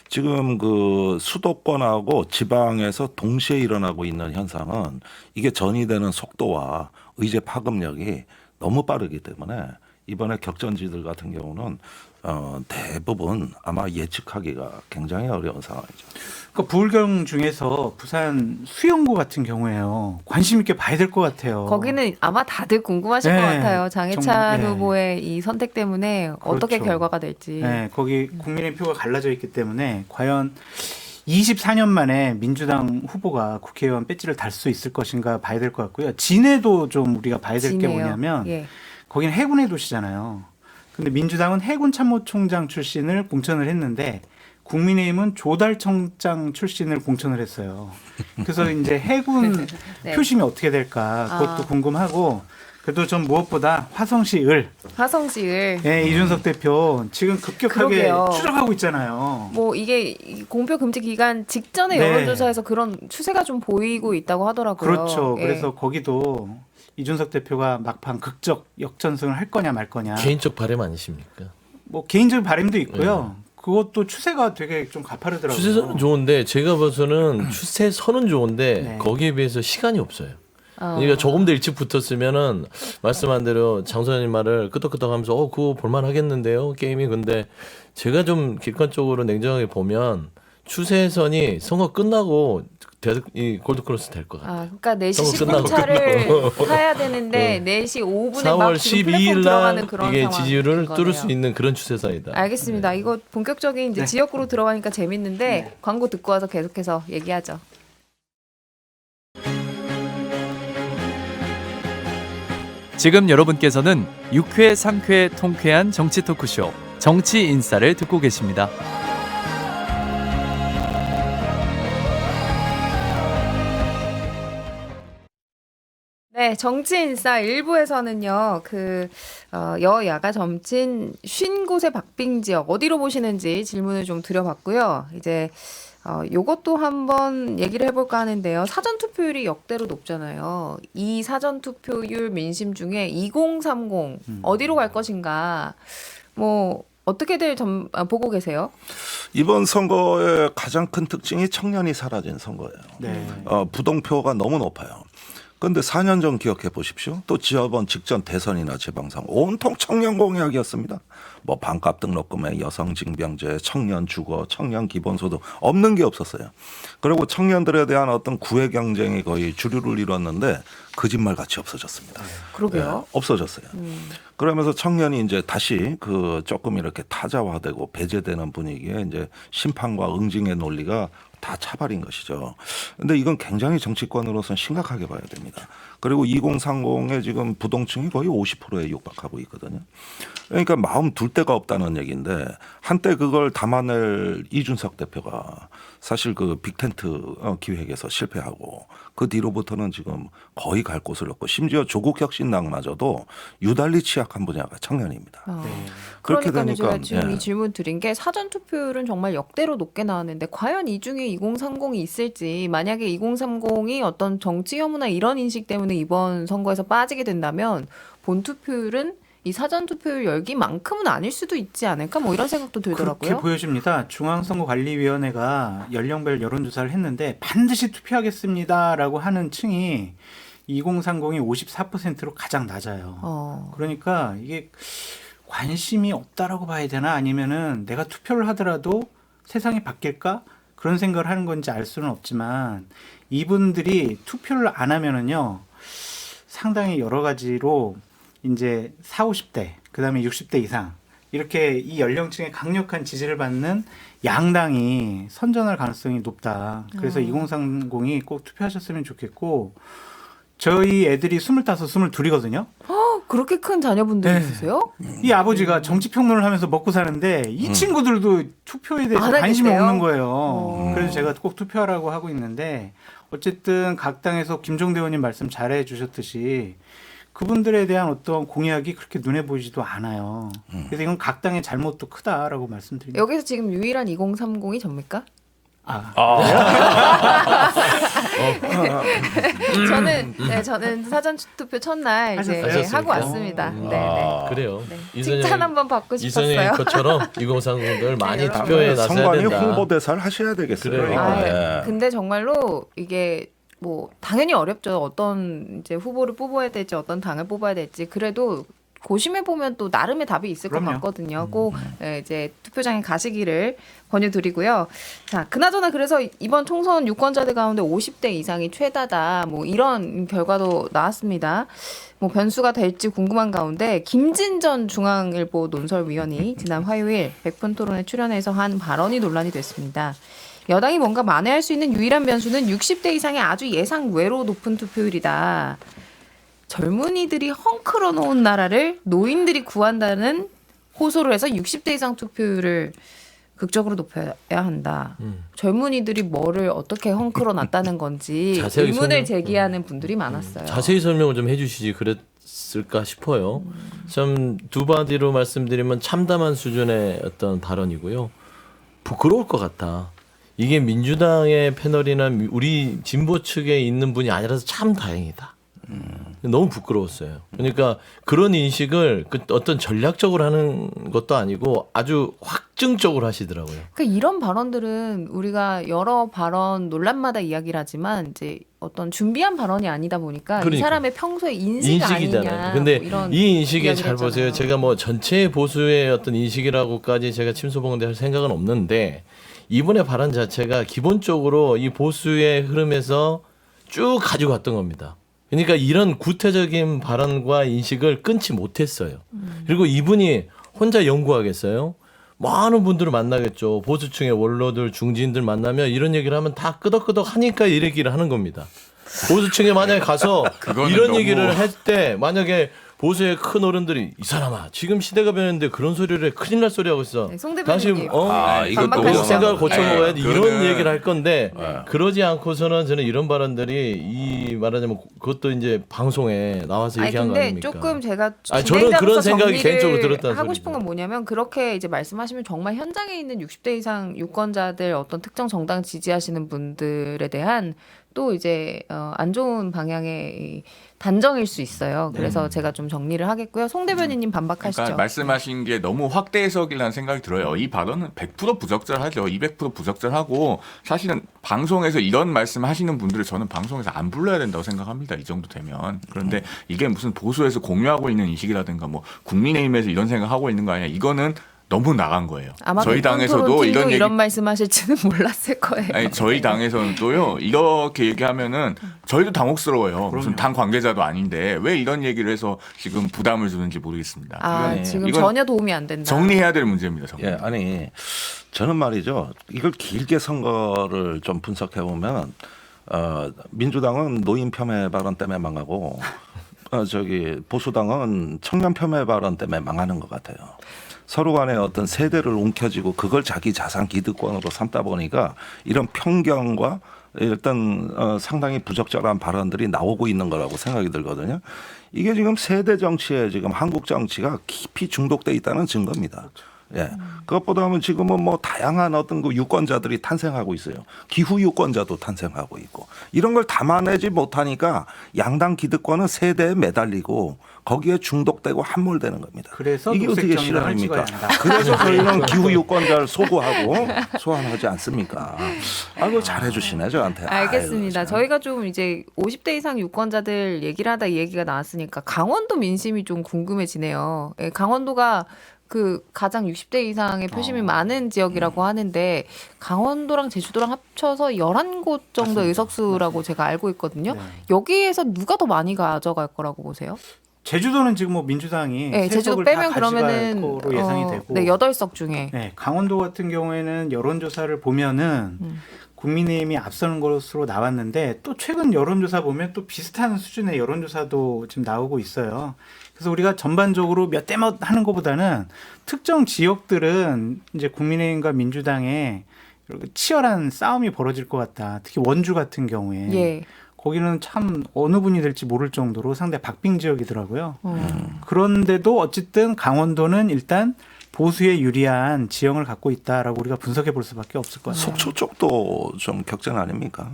지금 그 수도권하고 지방에서 동시에 일어나고 있는 현상은 이게 전이되는 속도와 의제 파급력이 너무 빠르기 때문에 이번에 격전지들 같은 경우는 대부분 아마 예측하기가 굉장히 어려운 상황이죠. 그러니까 부울경 중에서 부산 수영구 같은 경우에요. 관심 있게 봐야 될 것 같아요. 거기는 아마 다들 궁금하실 네, 것 같아요. 장해찬 정말, 네. 후보의 이 선택 때문에 어떻게 그렇죠. 결과가 될지. 네, 거기 국민의 표가 갈라져 있기 때문에 과연 24년 만에 민주당 후보가 국회의원 배지를 달 수 있을 것인가 봐야 될 것 같고요. 진해도 좀 우리가 봐야 될 게 진해요. 뭐냐면 예. 거기는 해군의 도시잖아요. 근데 민주당은 해군 참모총장 출신을 공천을 했는데 국민의힘은 조달청장 출신을 공천을 했어요. 그래서 이제 해군 네. 표심이 어떻게 될까 그것도 궁금하고 그래도 전 무엇보다 화성시 을 화성시을 예, 이준석 대표 지금 급격하게 그러게요. 추락하고 있잖아요. 뭐 이게 이 공표 금지 기간 직전에 네. 여론조사에서 그런 추세가 좀 보이고 있다고 하더라고요. 그렇죠. 예. 그래서 거기도 이준석 대표가 막판 극적 역전승을 할 거냐 말 거냐. 개인적 바람 아니십니까? 뭐 개인적인 바람도 있고요. 그것도 추세가 되게 좀 가파르더라고요. 추세선은 좋은데 제가 봐서는 추세선은 좋은데 네. 거기에 비해서 시간이 없어요. 그러니까 조금 더 일찍 붙었으면은 말씀한 대로 장 소장님 말을 끄덕끄덕하면서 그거 볼만 하겠는데요 게임이. 근데 제가 좀 객관적으로 냉정하게 보면 추세선이 선거 끝나고 이 골드크로스 될 것 같아요. 그러니까 4시 선거 10분 차를 타야 되는데 4시 5분에 4월 막 지금 플랫폼 12일 들어가는 날 그런 이게 상황인 지지율을 뚫을 거네요. 수 있는 그런 추세선이다. 알겠습니다. 이거 본격적인 이제 지역구로 들어가니까 재밌는데 광고 듣고 와서 계속해서 얘기하죠. 지금 여러분께서는 6회, 상쾌, 통쾌한 정치 토크쇼 정치 인싸를 듣고 계십니다. 네, 정치인싸 1부에서는요, 여야가 점친 50곳의 박빙 지역, 어디로 보시는지 질문을 좀 드려봤고요. 이제, 요것도 한번 얘기를 해볼까 하는데요. 사전투표율이 역대로 높잖아요. 이 사전투표율 민심 중에 2030, 어디로 갈 것인가, 뭐, 어떻게들 보고 계세요? 이번 선거의 가장 큰 특징이 청년이 사라진 선거예요. 네. 부동표가 너무 높아요. 그런데 4년 전 기억해 보십시오. 또 지자본 직전 대선이나 재방송 온통 청년 공약이었습니다. 뭐 반값 등록금에 여성 징병제, 청년 주거, 청년 기본소득 없는 게 없었어요. 그리고 청년들에 대한 어떤 구애 경쟁이 거의 주류를 이뤘는데 거짓말같이 없어졌습니다. 그러게요. 없어졌어요. 그러면서 청년이 이제 다시 그 조금 이렇게 타자화되고 배제되는 분위기에 이제 심판과 응징의 논리가 다 차발인 것이죠. 근데 이건 굉장히 정치권으로서는 심각하게 봐야 됩니다. 그리고 2030의 지금 부동층이 거의 50%에 육박하고 있거든요. 그러니까 마음 둘 데가 없다는 얘기인데 한때 그걸 담아낼 이준석 대표가 사실 그 빅텐트 기획에서 실패하고 그 뒤로부터는 지금 거의 갈 곳을 없고 심지어 조국혁신당마저도 유달리 취약한 분야가 청년입니다. 그렇게 그러니까 제가 되니까, 지금 예. 이 질문 드린 게 사전 투표율은 정말 역대로 높게 나왔는데 과연 이 중에 2030이 있을지 만약에 2030이 어떤 정치 혐오나 이런 인식 때문에 이번 선거에서 빠지게 된다면 본 투표율은 이 사전 투표율 열기만큼은 아닐 수도 있지 않을까 뭐 이런 생각도 들더라고요. 그렇게 보여집니다. 중앙선거관리위원회가 연령별 여론조사를 했는데 반드시 투표하겠습니다라고 하는 층이 2030이 54%로 가장 낮아요. 그러니까 이게 관심이 없다라고 봐야 되나 아니면은 내가 투표를 하더라도 세상이 바뀔까 그런 생각을 하는 건지 알 수는 없지만 이분들이 투표를 안 하면은요 상당히 여러 가지로 이제 40, 50대 그다음에 60대 이상 이렇게 이 연령층의 강력한 지지를 받는 양당이 선전할 가능성이 높다. 그래서 2030이 꼭 투표하셨으면 좋겠고 저희 애들이 25, 22이거든요. 그렇게 큰 자녀분들이 네. 있으세요? 이 아버지가 정치평론을 하면서 먹고 사는데 이 친구들도 투표에 대해서 안 관심이 하겠대요? 없는 거예요. 그래서 제가 꼭 투표하라고 하고 있는데 어쨌든 각 당에서 김종대 의원님 말씀 잘해 주셨듯이 그분들에 대한 어떤 공약이 그렇게 눈에 보이지도 않아요. 그래서 이건 각 당의 잘못도 크다라고 말씀드립니다. 여기서 지금 유일한 2030이 접니까? 저는 사전 투표 첫날 이제 하셨습니까? 하고 왔습니다. 네. 그래요. 칭찬 한번 받고 이선영 싶었어요. 앵커처럼 2030들 많이 여러분. 투표에 나서야 선관위 된다. 홍보대사를 하셔야 되겠어요. 그래요. 아, 예. 근데 정말로 이게 뭐 당연히 어렵죠. 어떤 이제 후보를 뽑아야 될지 어떤 당을 뽑아야 될지 그래도 고심해 보면 또 나름의 답이 있을 것 그럼요. 같거든요. 꼭 이제 투표장에 가시기를 권유드리고요. 자, 그나저나 그래서 이번 총선 유권자들 가운데 50대 이상이 최다다 뭐 이런 결과도 나왔습니다. 뭐 변수가 될지 궁금한 가운데 김진 전 중앙일보 논설위원이 지난 화요일 100분 토론에 출연해서 한 발언이 논란이 됐습니다. 여당이 뭔가 만회할 수 있는 유일한 변수는 60대 이상의 아주 예상 외로 높은 투표율이다. 젊은이들이 헝클어 놓은 나라를 노인들이 구한다는 호소를 해서 60대 이상 투표율을 극적으로 높여야 한다. 젊은이들이 뭐를 어떻게 헝클어 놨다는 건지 자세하게 의문을 설명- 제기하는 분들이 많았어요. 자세히 설명을 좀 해주시지 그랬을까 싶어요. 좀 두 마디로 말씀드리면 참담한 수준의 어떤 발언이고요. 부끄러울 것 같다. 이게 민주당의 패널이나 우리 진보 측에 있는 분이 아니라서 참 다행이다. 너무 부끄러웠어요. 그러니까 그런 인식을 어떤 전략적으로 하는 것도 아니고 아주 확증적으로 하시더라고요. 그러니까 이런 발언들은 우리가 여러 발언 논란마다 이야기를 하지만 이제 어떤 준비한 발언이 아니다 보니까 이 그러니까. 사람의 평소의 인식 아니냐. 인식이잖아요. 근데 뭐 이런 이 인식에 이야기를 잘 보세요. 했잖아요. 제가 뭐 전체 보수의 어떤 인식이라고까지 제가 침소봉대할 생각은 없는데 이번의 발언 자체가 기본적으로 이 보수의 흐름에서 쭉 가지고 왔던 겁니다. 그러니까 이런 구태적인 발언과 인식을 끊지 못했어요. 그리고 이분이 혼자 연구하겠어요? 많은 분들을 만나겠죠. 보수층의 원로들, 중진들 만나면 이런 얘기를 하면 다 끄덕끄덕 하니까 이 얘기를 하는 겁니다. 보수층에 만약에 가서 그거는 이런 너무- 얘기를 할 때 만약에 보수의 큰 어른들이 이 사람아 지금 시대가 변했는데 그런 소리를 해. 큰일 날 소리 하고 있어. 네, 송 당신 대표님. 이것도 반박하시죠. 생각을 고쳐먹어야 돼. 네, 이런 그거는- 얘기를 할 건데 그러지 않고서는 저는 이런 발언들이 이 말하자면 그것도 이제 방송에 나와서 아니 얘기한 거 근데 아닙니까? 조금 제가 아니, 저는 진행자로서 그런 생각이 정리를 개인적으로 들었다는 하고 소리죠. 싶은 건 뭐냐면 그렇게 이제 말씀하시면 정말 현장에 있는 60대 이상 유권자들 어떤 특정 정당 지지하시는 분들에 대한 또 이제 안 좋은 방향의 이 단정일 수 있어요. 그래서 제가 좀 정리를 하겠고요. 송 대변인님 반박하시죠. 그러니까 말씀하신 게 너무 확대 해석이라는 생각이 들어요. 이 발언은 100% 부적절하죠. 200% 부적절하고 사실은 방송에서 이런 말씀하시는 분들을 저는 방송에서 안 불러야 된다고 생각합니다. 이 정도 되면. 그런데 이게 무슨 보수에서 공유하고 있는 인식이라든가 뭐 국민의힘에서 이런 생각하고 있는 거 아니야. 이거는 너무 나간 거예요. 아마 저희 당에서도 이런 말씀하실지는 몰랐을 거예요. 아니 저희 당에서는 또요 이렇게 얘기하면은 저희도 당혹스러워요. 무슨 당 관계자도 아닌데 왜 이런 얘기를 해서 지금 부담을 주는지 모르겠습니다. 아, 지금 이건 전혀 도움이 안 된다. 정리해야 될 문제입니다. 정리. 예, 아니 저는 말이죠. 이걸 길게 선거를 좀 분석해 보면 민주당은 노인 폄훼 발언 때문에 망하고 보수당은 청년 폄훼 발언 때문에 망하는 것 같아요. 서로 간에 어떤 세대를 움켜쥐고 그걸 자기 자산 기득권으로 삼다 보니까 이런 편견과 일단 상당히 부적절한 발언들이 나오고 있는 거라고 생각이 들거든요. 이게 지금 세대 정치에 지금 한국 정치가 깊이 중독돼 있다는 증거입니다. 예. 그것보다는 지금은 뭐 다양한 어떤 그 유권자들이 탄생하고 있어요. 기후 유권자도 탄생하고 있고 이런 걸 담아내지 못하니까 양당 기득권은 세대에 매달리고 거기에 중독되고 함몰되는 겁니다. 그래서 이게 어떻게 녹색 정당을 실현입니까? 찍어야 한다. 그래서 저희는 기후 유권자를 소구하고 소환하지 않습니까? 아이고 잘해주시네 저한테. 알겠습니다. 아이고, 참. 저희가 좀 이제 50대 이상 유권자들 얘기를 하다 이 얘기가 나왔으니까 강원도 민심이 좀 궁금해지네요. 예, 강원도가 그 가장 60대 이상의 표심이 많은 지역이라고 하는데 강원도랑 제주도랑 합쳐서 11곳 정도 의석수라고 제가 알고 있거든요. 네. 여기에서 누가 더 많이 가져갈 거라고 보세요? 제주도는 지금 뭐 민주당이 네, 제주도 세석을 빼면 다 가져갈 그러면은 거로 예상이 되고 네, 8석 중에 네, 강원도 같은 경우에는 여론조사를 보면은 국민의힘이 앞서는 것으로 나왔는데 또 최근 여론조사 보면 또 비슷한 수준의 여론조사도 지금 나오고 있어요. 그래서 우리가 전반적으로 몇 대 몇 하는 것보다는 특정 지역들은 이제 국민의힘과 민주당의 이렇게 치열한 싸움이 벌어질 것 같다. 특히 원주 같은 경우에 예. 거기는 참 어느 분이 될지 모를 정도로 상당히 박빙 지역이더라고요. 그런데도 어쨌든 강원도는 일단 보수에 유리한 지형을 갖고 있다라고 우리가 분석해 볼 수밖에 없을 것 같아요. 속초 쪽도 좀 격전 아닙니까?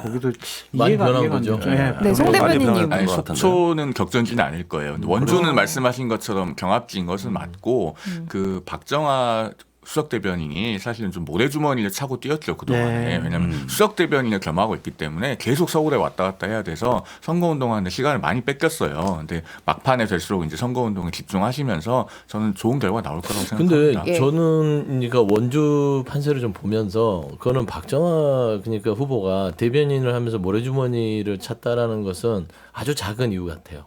거기도 많이 변한 거죠. 네, 송 대변인님. 많이 아니, 변한 것 같은데. 속초는 격전지는 아닐 거예요. 근데 원주는 말씀하신 것처럼 경합지인 것은 맞고 그 박정아 수석 대변인이 사실은 좀 모래주머니를 차고 뛰었죠 그동안에. 네. 왜냐하면 수석 대변인을 겸하고 있기 때문에 계속 서울에 왔다 갔다 해야 돼서 선거운동하는데 시간을 많이 뺏겼어요. 근데 막판에 될수록 이제 선거운동에 집중하시면서 저는 좋은 결과 나올 거라고 근데 생각합니다. 예. 저는 그러니까 원주 판세를 좀 보면서 그거는 박정아 그러니까 후보가 대변인을 하면서 모래주머니를 찼다라는 것은 아주 작은 이유 같아요.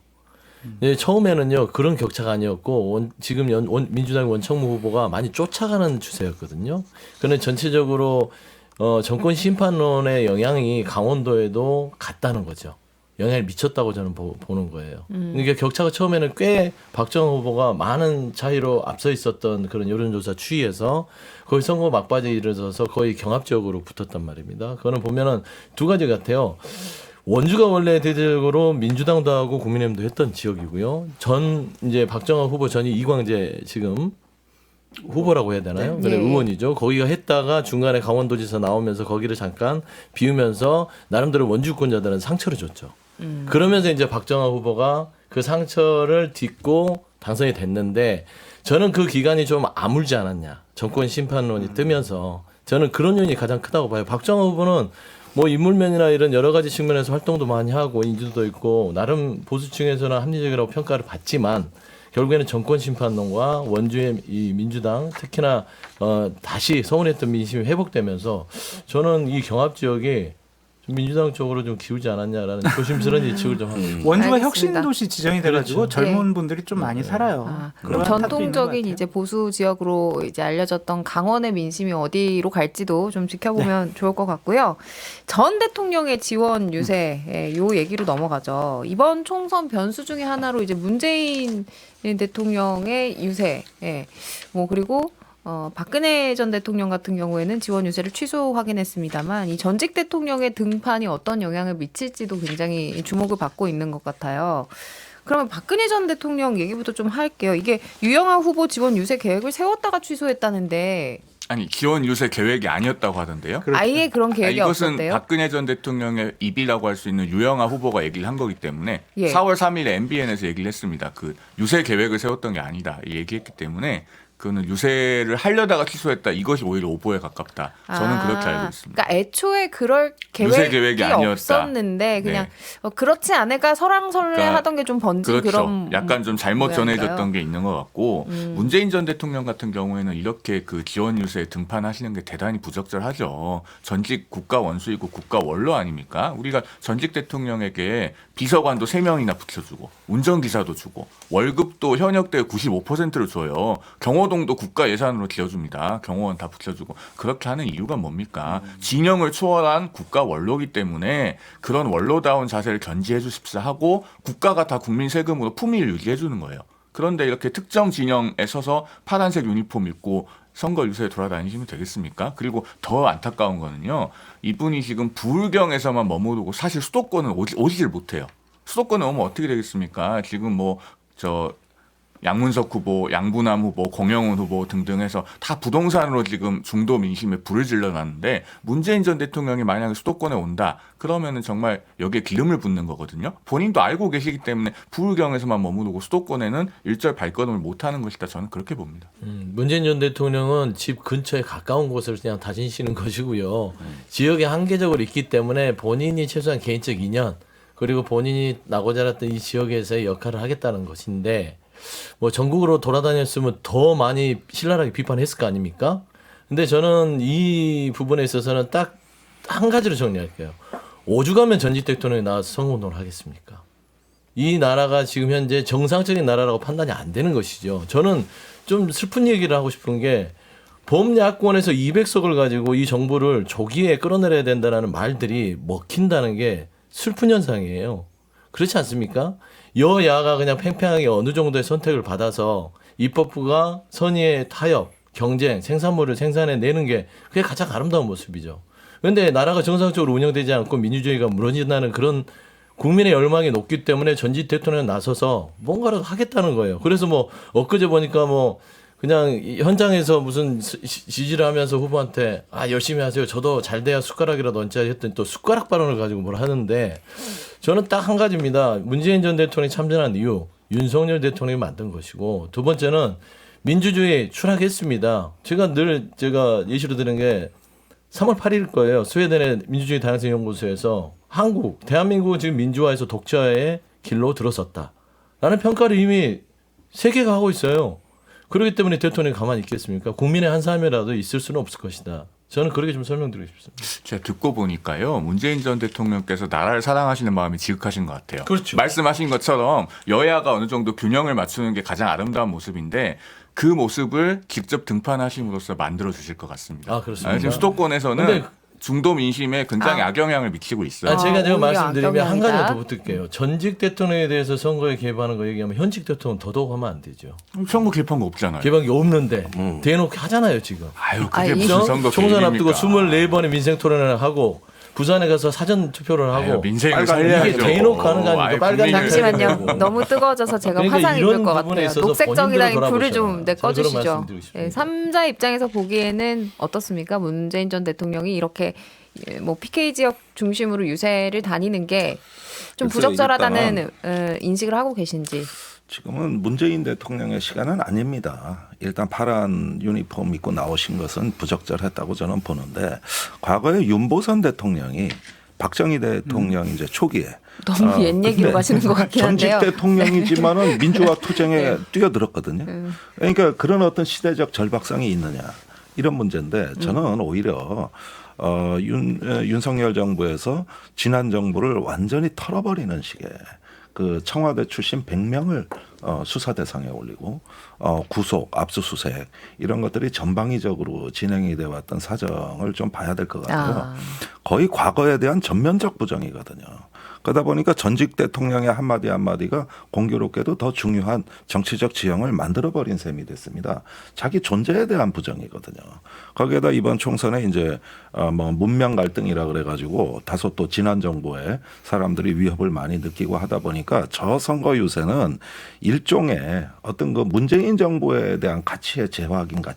예, 처음에는요 그런 격차가 아니었고 지금 민주당 원청무 후보가 많이 쫓아가는 추세였거든요. 그런데 전체적으로 정권 심판론의 영향이 강원도에도 갔다는 거죠. 영향을 미쳤다고 저는 보는 거예요. 그러니까 격차가 처음에는 꽤 박정아 후보가 많은 차이로 앞서 있었던 그런 여론조사 추이에서 거의 선거 막바지에 이르러서 거의 경합적으로 붙었단 말입니다. 그거는 보면은 두 가지 같아요. 원주가 원래 대대적으로 민주당도 하고 국민의힘도 했던 지역이고요. 이제 박정아 후보 전이 이광재 지금 후보라고 해야 되나요? 네. 그래 의원이죠. 거기가 했다가 중간에 강원도지사 나오면서 거기를 잠깐 비우면서 나름대로 원주권자들은 상처를 줬죠. 그러면서 이제 박정아 후보가 그 상처를 딛고 당선이 됐는데 저는 그 기간이 좀 아물지 않았냐. 정권 심판론이 뜨면서 저는 그런 요인이 가장 크다고 봐요. 박정아 후보는 뭐 인물면이나 이런 여러 가지 측면에서 활동도 많이 하고 인지도도 있고 나름 보수층에서는 합리적이라고 평가를 받지만 결국에는 정권 심판론과 원주의 이 민주당 특히나 다시 서운했던 민심이 회복되면서 저는 이 경합 지역이 좀 민주당 쪽으로 좀 기울지 않았냐라는 조심스러운 예측을 좀 합니다. 원주가 알겠습니다. 혁신도시 지정이 돼가지고 그렇죠. 젊은 분들이 좀 많이 살아요. 아, 그런 그럼 탓도 있는 것 전통적인 같아요. 이제 보수 지역으로 이제 알려졌던 강원의 민심이 어디로 갈지도 좀 지켜보면 좋을 것 같고요. 전 대통령의 지원 유세 요 얘기로 넘어가죠. 이번 총선 변수 중에 하나로 이제 문재인 대통령의 유세, 뭐 그리고 박근혜 전 대통령 같은 경우에는 지원 유세를 취소하긴 했습니다만 이 전직 대통령의 등판이 어떤 영향을 미칠지도 굉장히 주목을 받고 있는 것 같아요. 그러면 박근혜 전 대통령 얘기부터 좀 할게요. 이게 유영아 후보 지원 유세 계획을 세웠다가 취소했다는데 아니 기원 유세 계획이 아니었다고 하던데요. 아예 그런 계획이 이것은 없었대요. 박근혜 전 대통령의 입이라고 할 수 있는 유영아 후보가 얘기를 한 거기 때문에 예. 4월 3일에 MBN에서 얘기를 했습니다. 그 유세 계획을 세웠던 게 아니다 이 얘기했기 때문에 그거는 유세를 하려다가 취소했다. 이것이 오히려 오보에 가깝다. 저는 그렇게 알고 있습니다. 그러니까 애초에 그럴 유세 계획이, 계획이 아니었다. 없었는데 그냥 네. 그렇지 않을까 설왕설래 그러니까 하던 게 좀 번진 그렇죠. 그런 약간 좀 잘못 모양인가요? 전해졌던 게 있는 것 같고 문재인 전 대통령 같은 경우에는 이렇게 그 기원 유세에 등판하시는 게 대단히 부적절하죠. 전직 국가 원수이고 국가 원로 아닙니까? 우리가 전직 대통령에게 비서관도 3명이나 붙여주고 운전기사도 주고 월급도 현역 때 95%를 줘요. 경호동도 국가 예산으로 지어줍니다. 경호원 다 붙여주고 그렇게 하는 이유가 뭡니까? 진영을 초월한 국가 원로기 때문에 그런 원로다운 자세를 견지해 주십사 하고 국가가 다 국민 세금으로 품위를 유지해 주는 거예요. 그런데 이렇게 특정 진영에 서서 파란색 유니폼 입고 선거 유세에 돌아다니시면 되겠습니까? 그리고 더 안타까운 거는요. 이분이 지금 부울경에서만 머무르고 사실 수도권은 오지질 못해요. 수도권에 오면 어떻게 되겠습니까? 지금 양문석 후보, 양부남 후보, 공영훈 후보 등등 해서 다 부동산으로 지금 중도 민심에 불을 질러놨는데 문재인 전 대통령이 만약에 수도권에 온다 그러면은 정말 여기에 기름을 붓는 거거든요. 본인도 알고 계시기 때문에 부울경에서만 머무르고 수도권에는 일절 발걸음을 못하는 것이다. 저는 그렇게 봅니다. 문재인 전 대통령은 집 근처에 가까운 곳을 그냥 다니시는 것이고요. 지역에 한계적으로 있기 때문에 본인이 최소한 개인적 인연 그리고 본인이 나고 자랐던 이 지역에서의 역할을 하겠다는 것인데 뭐 전국으로 돌아다녔으면 더 많이 신랄하게 비판했을 거 아닙니까? 근데 저는 이 부분에 있어서는 딱 한 가지로 정리할게요. 5주 가면 전직 대통령이 나와서 선거운동을 하겠습니까? 이 나라가 지금 현재 정상적인 나라라고 판단이 안 되는 것이죠. 저는 좀 슬픈 얘기를 하고 싶은 게 범야권에서 200석을 가지고 이 정부를 조기에 끌어내려야 된다는 말들이 먹힌다는 게 슬픈 현상이에요. 그렇지 않습니까? 여야가 그냥 팽팽하게 어느 정도의 선택을 받아서 입법부가 선의의 타협, 경쟁, 생산물을 생산해내는 게 그게 가장 아름다운 모습이죠. 그런데 나라가 정상적으로 운영되지 않고 민주주의가 무너진다는 그런 국민의 열망이 높기 때문에 전직 대통령이 나서서 뭔가를 하겠다는 거예요. 그래서 뭐 엊그제 보니까 뭐 그냥 현장에서 무슨 지지를 하면서 후보한테 열심히 하세요. 저도 잘 돼야 숟가락이라도 얹자 했더니 또 숟가락 발언을 가지고 뭘 하는데 저는 딱 한 가지입니다. 문재인 전 대통령이 참전한 이유 윤석열 대통령이 만든 것이고 두 번째는 민주주의 추락했습니다. 제가 예시로 드는 게 3월 8일일 거예요. 스웨덴의 민주주의 다양성 연구소에서 대한민국은 지금 민주화에서 독재의 길로 들어섰다. 라는 평가를 이미 세계가 하고 있어요. 그렇기 때문에 대통령이 가만히 있겠습니까? 국민의 한 사람이라도 있을 수는 없을 것이다. 저는 그렇게 좀 설명드리고 싶습니다. 제가 듣고 보니까요. 문재인 전 대통령께서 나라를 사랑하시는 마음이 지극하신 것 같아요. 그렇죠. 말씀하신 것처럼 여야가 어느 정도 균형을 맞추는 게 가장 아름다운 모습인데 그 모습을 직접 등판하심으로써 만들어 주실 것 같습니다. 그렇습니다. 지금 수도권에서는 근데 중도 민심에 굉장히 악영향을 미치고 있어요. 제가 오히려 말씀드리면 한 가지만 악영향이다. 더 붙을게요. 전직 대통령에 대해서 선거에 개입하는 거 얘기하면 현직 대통령 더더욱 하면 안 되죠. 선거 개입한 거 없잖아요. 개입한 게 없는데 대놓고 하잖아요 지금. 아유, 그게 아니, 무슨 선거 총선 앞두고 개입입니까? 24번의 민생 토론을 하고 부산에 가서 사전 투표를 하고 아유, 민생을 빨간 살려야죠. 이게 대놓고 하는 거 아닙니까? 아유, 빨간 국민을 잠시만요. 잠시만요. 너무 뜨거워져서 제가 그러니까 화상 이런 입을 것 부분에 같아요. 있어서 녹색 정의당이 본인들 불을 좀 돌아보셔라. 저는 그런 내꺼주시죠. 말씀드리고 싶습니다. 3자 입장에서 보기에는 어떻습니까? 문재인 전 대통령이 이렇게 뭐 PK 지역 중심으로 유세를 다니는 게 좀 글쎄요, 부적절하다는 인식을 하고 계신지. 지금은 문재인 대통령의 시간은 아닙니다. 일단 파란 유니폼 입고 나오신 것은 부적절했다고 저는 보는데 과거에 윤보선 대통령이 박정희 대통령 이제 초기에 너무 옛 얘기로 근데 가시는 것 같긴 전직 한데요. 대통령이지만은 민주화 투쟁에 네. 뛰어들었거든요. 그러니까 그런 어떤 시대적 절박성이 있느냐 이런 문제인데 저는 오히려 윤석열 정부에서 지난 정부를 완전히 털어버리는 식의 그 청와대 출신 100명을 수사 대상에 올리고 구속, 압수수색 이런 것들이 전방위적으로 진행이 돼 왔던 사정을 좀 봐야 될 것 같고요. 거의 과거에 대한 전면적 부정이거든요. 그러다 보니까 전직 대통령의 한마디 한마디가 공교롭게도 더 중요한 정치적 지형을 만들어버린 셈이 됐습니다. 자기 존재에 대한 부정이거든요. 거기에다 이번 총선에 이제 뭐 문명 갈등이라 그래가지고 다소 또 지난 정부에 사람들이 위협을 많이 느끼고 하다 보니까 저 선거 유세는 일종의 어떤 그 문재인 정부에 대한 가치의 재확인 같아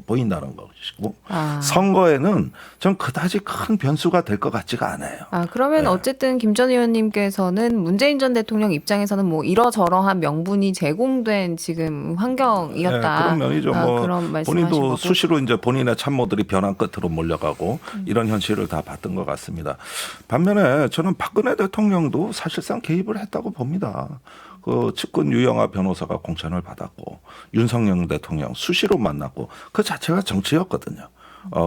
보인다는 것이고 선거에는 좀 그다지 큰 변수가 될 것 같지가 않아요. 그러면 어쨌든 김 전 의원님께서는 문재인 전 대통령 입장에서는 뭐 이러저러한 명분이 제공된 지금 환경이었다. 그런 면이죠. 뭐 그런 말씀하신 본인도 거고. 수시로 이제 본인의 참모들이 변환 끝으로 몰려가고 이런 현실을 다 봤던 것 같습니다. 반면에 저는 박근혜 대통령도 사실상 개입을 했다고 봅니다. 그 측근 유영아 변호사가 공천을 받았고 윤석열 대통령 수시로 만났고 그 자체가 정치였거든요.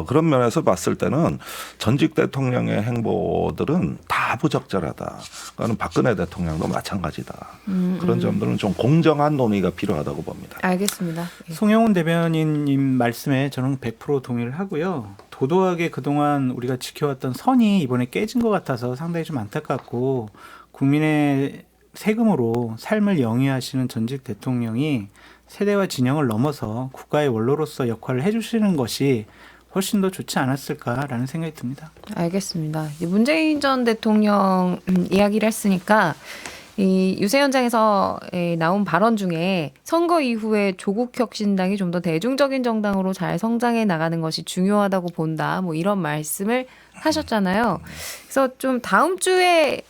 그런 면에서 봤을 때는 전직 대통령의 행보들은 다 부적절하다. 그거는 박근혜 대통령도 마찬가지다. 그런 점들은 좀 공정한 논의가 필요하다고 봅니다. 알겠습니다. 예. 송영훈 대변인님 말씀에 저는 100% 동의를 하고요. 도도하게 그동안 우리가 지켜왔던 선이 이번에 깨진 것 같아서 상당히 좀 안타깝고 국민의 세금으로 삶을 영위하시는 전직 대통령이 세대와 진영을 넘어서 국가의 원로로서 역할을 해주시는 것이 훨씬 더 좋지 않았을까라는 생각이 듭니다. 알겠습니다. 이제 문재인 전 대통령 이야기를 했으니까 이 유세 현장에서 나온 발언 중에 선거 이후에 조국혁신당이 좀 더 대중적인 정당으로 잘 성장해 나가는 것이 중요하다고 본다. 뭐 이런 말씀을 하셨잖아요. 그래서 좀 다음 주에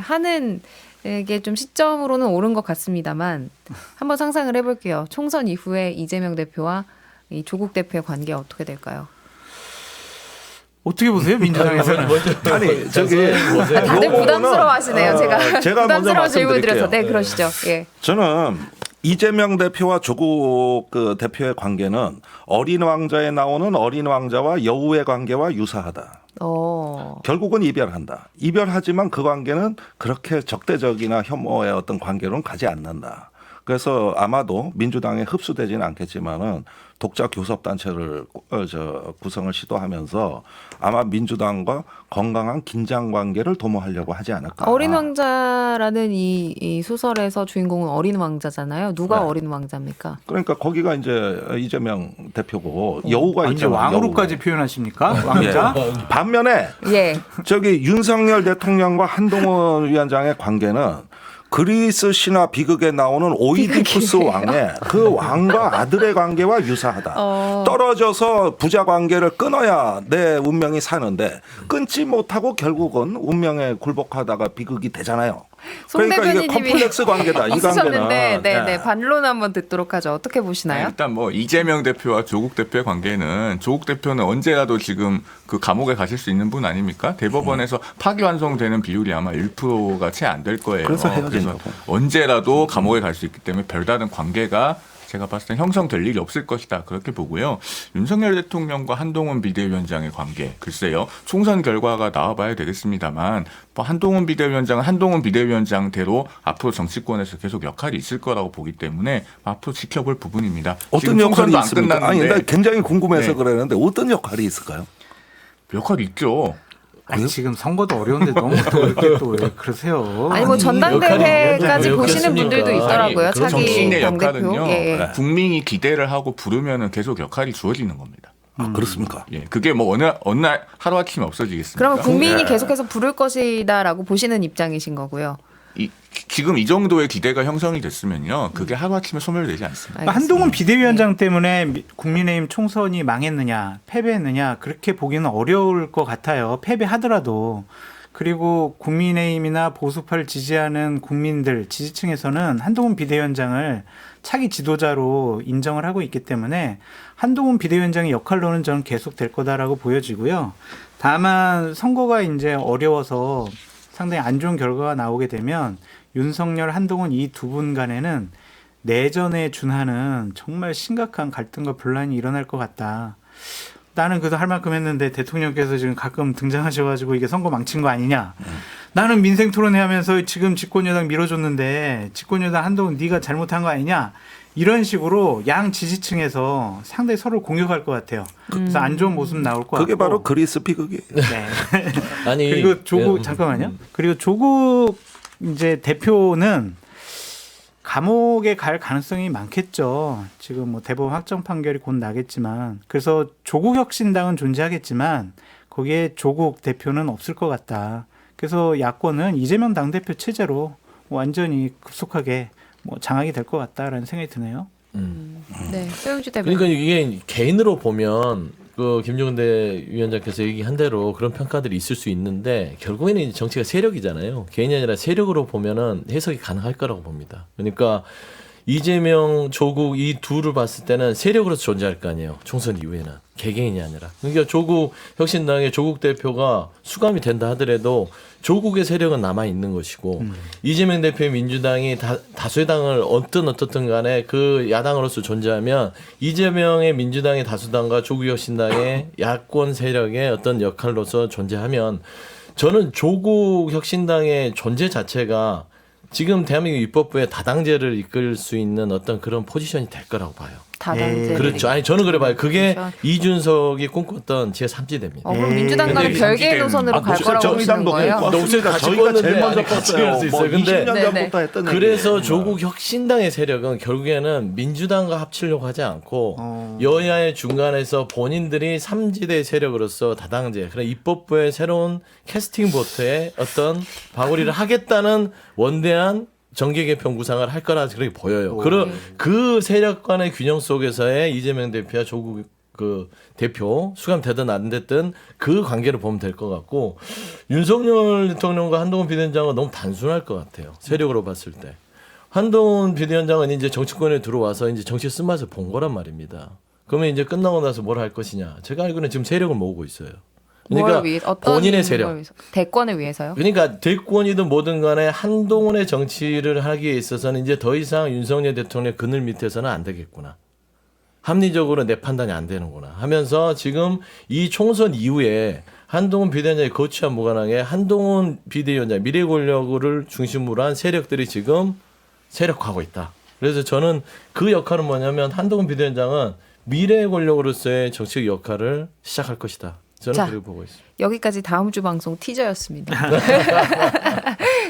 하는 게 좀 시점으로는 옳은 것 같습니다만 한번 상상을 해볼게요. 총선 이후에 이재명 대표와 이 조국 대표의 관계가 어떻게 될까요? 어떻게 보세요, 민주당에서는? 아니 저기 다들 부담스러워하시네요. 제가 먼저 부담스러운 질문 드려서. 말씀드릴게요. 네, 그러시죠. 예. 저는 이재명 대표와 조국 그 대표의 관계는 어린 왕자에 나오는 어린 왕자와 여우의 관계와 유사하다. 결국은 이별한다. 이별하지만 그 관계는 그렇게 적대적이나 혐오의 어떤 관계로는 가지 않는다. 그래서 아마도 민주당에 흡수되지는 않겠지만은 독자 교섭 단체를 구성을 시도하면서 아마 민주당과 건강한 긴장 관계를 도모하려고 하지 않을까. 어린 왕자라는 이 소설에서 주인공은 어린 왕자잖아요. 누가 네. 어린 왕자입니까? 그러니까 거기가 이제 이재명 대표고 여우가 이제 있잖아요. 왕으로까지 여우. 표현하십니까? 왕자? 반면에 예. 저기 윤석열 대통령과 한동훈 위원장의 관계는 그리스 신화 비극에 나오는 오이디푸스 왕의 그 왕과 아들의 관계와 유사하다. 떨어져서 부자 관계를 끊어야 내 운명이 사는데 끊지 못하고 결국은 운명에 굴복하다가 비극이 되잖아요. 송 그러니까 이게 대변인님이 컴플렉스 관계다. 이 있으셨는데, 관계는. 네, 반론 한번 듣도록 하죠. 어떻게 보시나요? 일단 뭐 이재명 대표와 조국 대표의 관계는 조국 대표는 언제라도 지금 그 감옥에 가실 수 있는 분 아닙니까? 대법원에서 파기환송되는 비율이 아마 1%가 채 안 될 거예요. 그래서 헤어진다고. 언제라도 감옥에 갈 수 있기 때문에 별다른 관계가 제가 봤을 때 형성될 일이 없을 것이다. 그렇게 보고요. 윤석열 대통령과 한동훈 비대위원장의 관계. 글쎄요. 총선 결과가 나와봐야 되겠습니다만 뭐 한동훈 비대위원장은 한동훈 비대위원장대로 앞으로 정치권에서 계속 역할이 있을 거라고 보기 때문에 앞으로 지켜볼 부분입니다. 어떤 역할이 안 있습니까? 아니, 끝났는데 나 굉장히 궁금해서 네. 그러는데 어떤 역할이 있을까요? 역할이 있죠. 아니, 지금 선거도 어려운데 너무 또 이렇게 또 왜 그러세요? 아니 뭐 전당대회까지 왜 보시는 그렇습니까? 분들도 있더라고요. 아니, 차기 정치인의 당대표. 역할은요. 예. 국민이 기대를 하고 부르면은 계속 역할이 주어지는 겁니다. 그렇습니까? 예, 그게 뭐 어느 날 하루 아침에 없어지겠습니까? 그러면 국민이 예. 계속해서 부를 것이다라고 보시는 입장이신 거고요. 지금 이 정도의 기대가 형성이 됐으면요, 그게 하루 아침에 소멸되지 않습니다. 그러니까 한동훈 비대위원장 때문에 국민의힘 총선이 망했느냐, 패배했느냐 그렇게 보기는 어려울 것 같아요. 패배하더라도. 그리고 국민의힘이나 보수파를 지지하는 국민들, 지지층에서는 한동훈 비대위원장을 차기 지도자로 인정을 하고 있기 때문에 한동훈 비대위원장의 역할로는 저는 계속될 거다라고 보여지고요. 다만 선거가 이제 어려워서 상당히 안 좋은 결과가 나오게 되면 윤석열, 한동훈 이 두 분 간에는 내전에 준하는 정말 심각한 갈등과 분란이 일어날 것 같다. 나는 그래도 할 만큼 했는데 대통령께서 지금 가끔 등장하셔가지고 이게 선거 망친 거 아니냐. 나는 민생 토론회 하면서 지금 집권여당 밀어줬는데 집권여당 한동훈 네가 잘못한 거 아니냐. 이런 식으로 양 지지층에서 상당히 서로 공격할 것 같아요. 그래서 안 좋은 모습 나올 것 같고. 그게 바로 그리스 비극이에요. 네. 아니 그리고 조국 잠깐만요. 그리고 조국 이제 대표는 감옥에 갈 가능성이 많겠죠. 지금 뭐 대법원 확정 판결이 곧 나겠지만, 그래서 조국 혁신당은 존재하겠지만 거기에 조국 대표는 없을 것 같다. 그래서 야권은 이재명 당대표 체제로 완전히 급속하게 뭐 장악이 될 것 같다라는 생각이 드네요. 네, 소영주 대변인. 그러니까 이게 개인으로 보면 그 김종대 위원장께서 얘기한 대로 그런 평가들이 있을 수 있는데 결국에는 이제 정치가 세력이잖아요. 개인이 아니라 세력으로 보면은 해석이 가능할 거라고 봅니다. 그러니까 이재명, 조국 이 둘을 봤을 때는 세력으로서 존재할 거 아니에요. 총선 이후에는 개개인이 아니라. 그러니까 조국 혁신당의 조국 대표가 수감이 된다 하더라도 조국의 세력은 남아 있는 것이고 이재명 대표의 민주당이 다수의 당을 어떻든 간에 그 야당으로서 존재하면 이재명의 민주당의 다수당과 조국 혁신당의 야권 세력의 어떤 역할로서 존재하면 저는 조국 혁신당의 존재 자체가 지금 대한민국 입법부의 다당제를 이끌 수 있는 어떤 그런 포지션이 될 거라고 봐요. 다당제. 그렇죠. 아니 저는 그래 봐요. 그게 포지션. 이준석이 꿈꿨던 제3지대입니다. 그럼 민주당과는 근데 별개의 삼지대는- 노선으로 갈 거라고 보시는 거예요? 녹색 같이 저희가 제일 껐는데 먼저 아니, 같이 할 수 껐어요. 있어요. 뭐 근데 20년 네네. 전부터 했던 그래서 얘기예요. 조국 혁신당의 세력은 결국에는 민주당과 합치려고 하지 않고 여야의 중간에서 본인들이 삼지대 세력으로서 다당제, 그런 입법부의 새로운 캐스팅 보트에 어떤 바구리를 하겠다는 원대한 정계 개편 구상을 할 거라 그렇게 보여요. 그 세력 간의 균형 속에서의 이재명 대표와 조국 그 대표 수감되든 안 됐든 그 관계를 보면 될 것 같고 윤석열 대통령과 한동훈 비대위원장은 너무 단순할 것 같아요. 세력으로 봤을 때. 한동훈 비대위원장은 이제 정치권에 들어와서 이제 정치 쓴맛을 본 거란 말입니다. 그러면 이제 끝나고 나서 뭘 할 것이냐. 제가 알기로는 지금 세력을 모으고 있어요. 그러니까 어떤 본인의 세력. 걸 위해서? 대권을 위해서요? 그러니까 대권이든 뭐든 간에 한동훈의 정치를 하기에 있어서는 이제 더 이상 윤석열 대통령의 그늘 밑에서는 안 되겠구나. 합리적으로 내 판단이 안 되는구나 하면서 지금 이 총선 이후에 한동훈 비대위원장이 거취와 무관하게 한동훈 비대위원장 미래 권력을 중심으로 한 세력들이 지금 세력화하고 있다. 그래서 저는 그 역할은 뭐냐면 한동훈 비대위원장은 미래 권력으로서의 정치적 역할을 시작할 것이다. 저는 자. 그렇게 보고 있습니다. 여기까지 다음 주 방송 티저였습니다.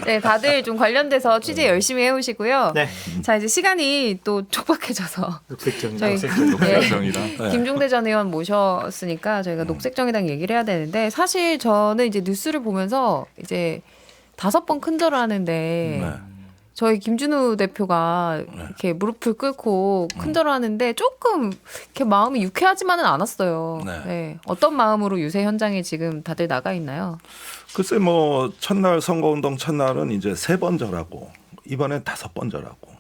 네, 다들 좀 관련돼서 취재 열심히 해오시고요. 네. 자, 이제 시간이 또 촉박해져서 녹색정당. 저희 녹색정이랑 김종대 전 의원 모셨으니까 저희가 녹색정의당 얘기를 해야 되는데 사실 저는 이제 뉴스를 보면서 이제 5번 큰절을 하는데 네. 저희 김준우 대표가 이렇게 무릎을 꿇고 큰절을 하는데 조금 이렇게 마음이 유쾌하지만은 않았어요. 네. 네. 어떤 마음으로 유세 현장에 지금 다들 나가 있나요? 글쎄 뭐 첫날 선거운동 첫날은 이제 3번 절하고 이번엔 5번 절하고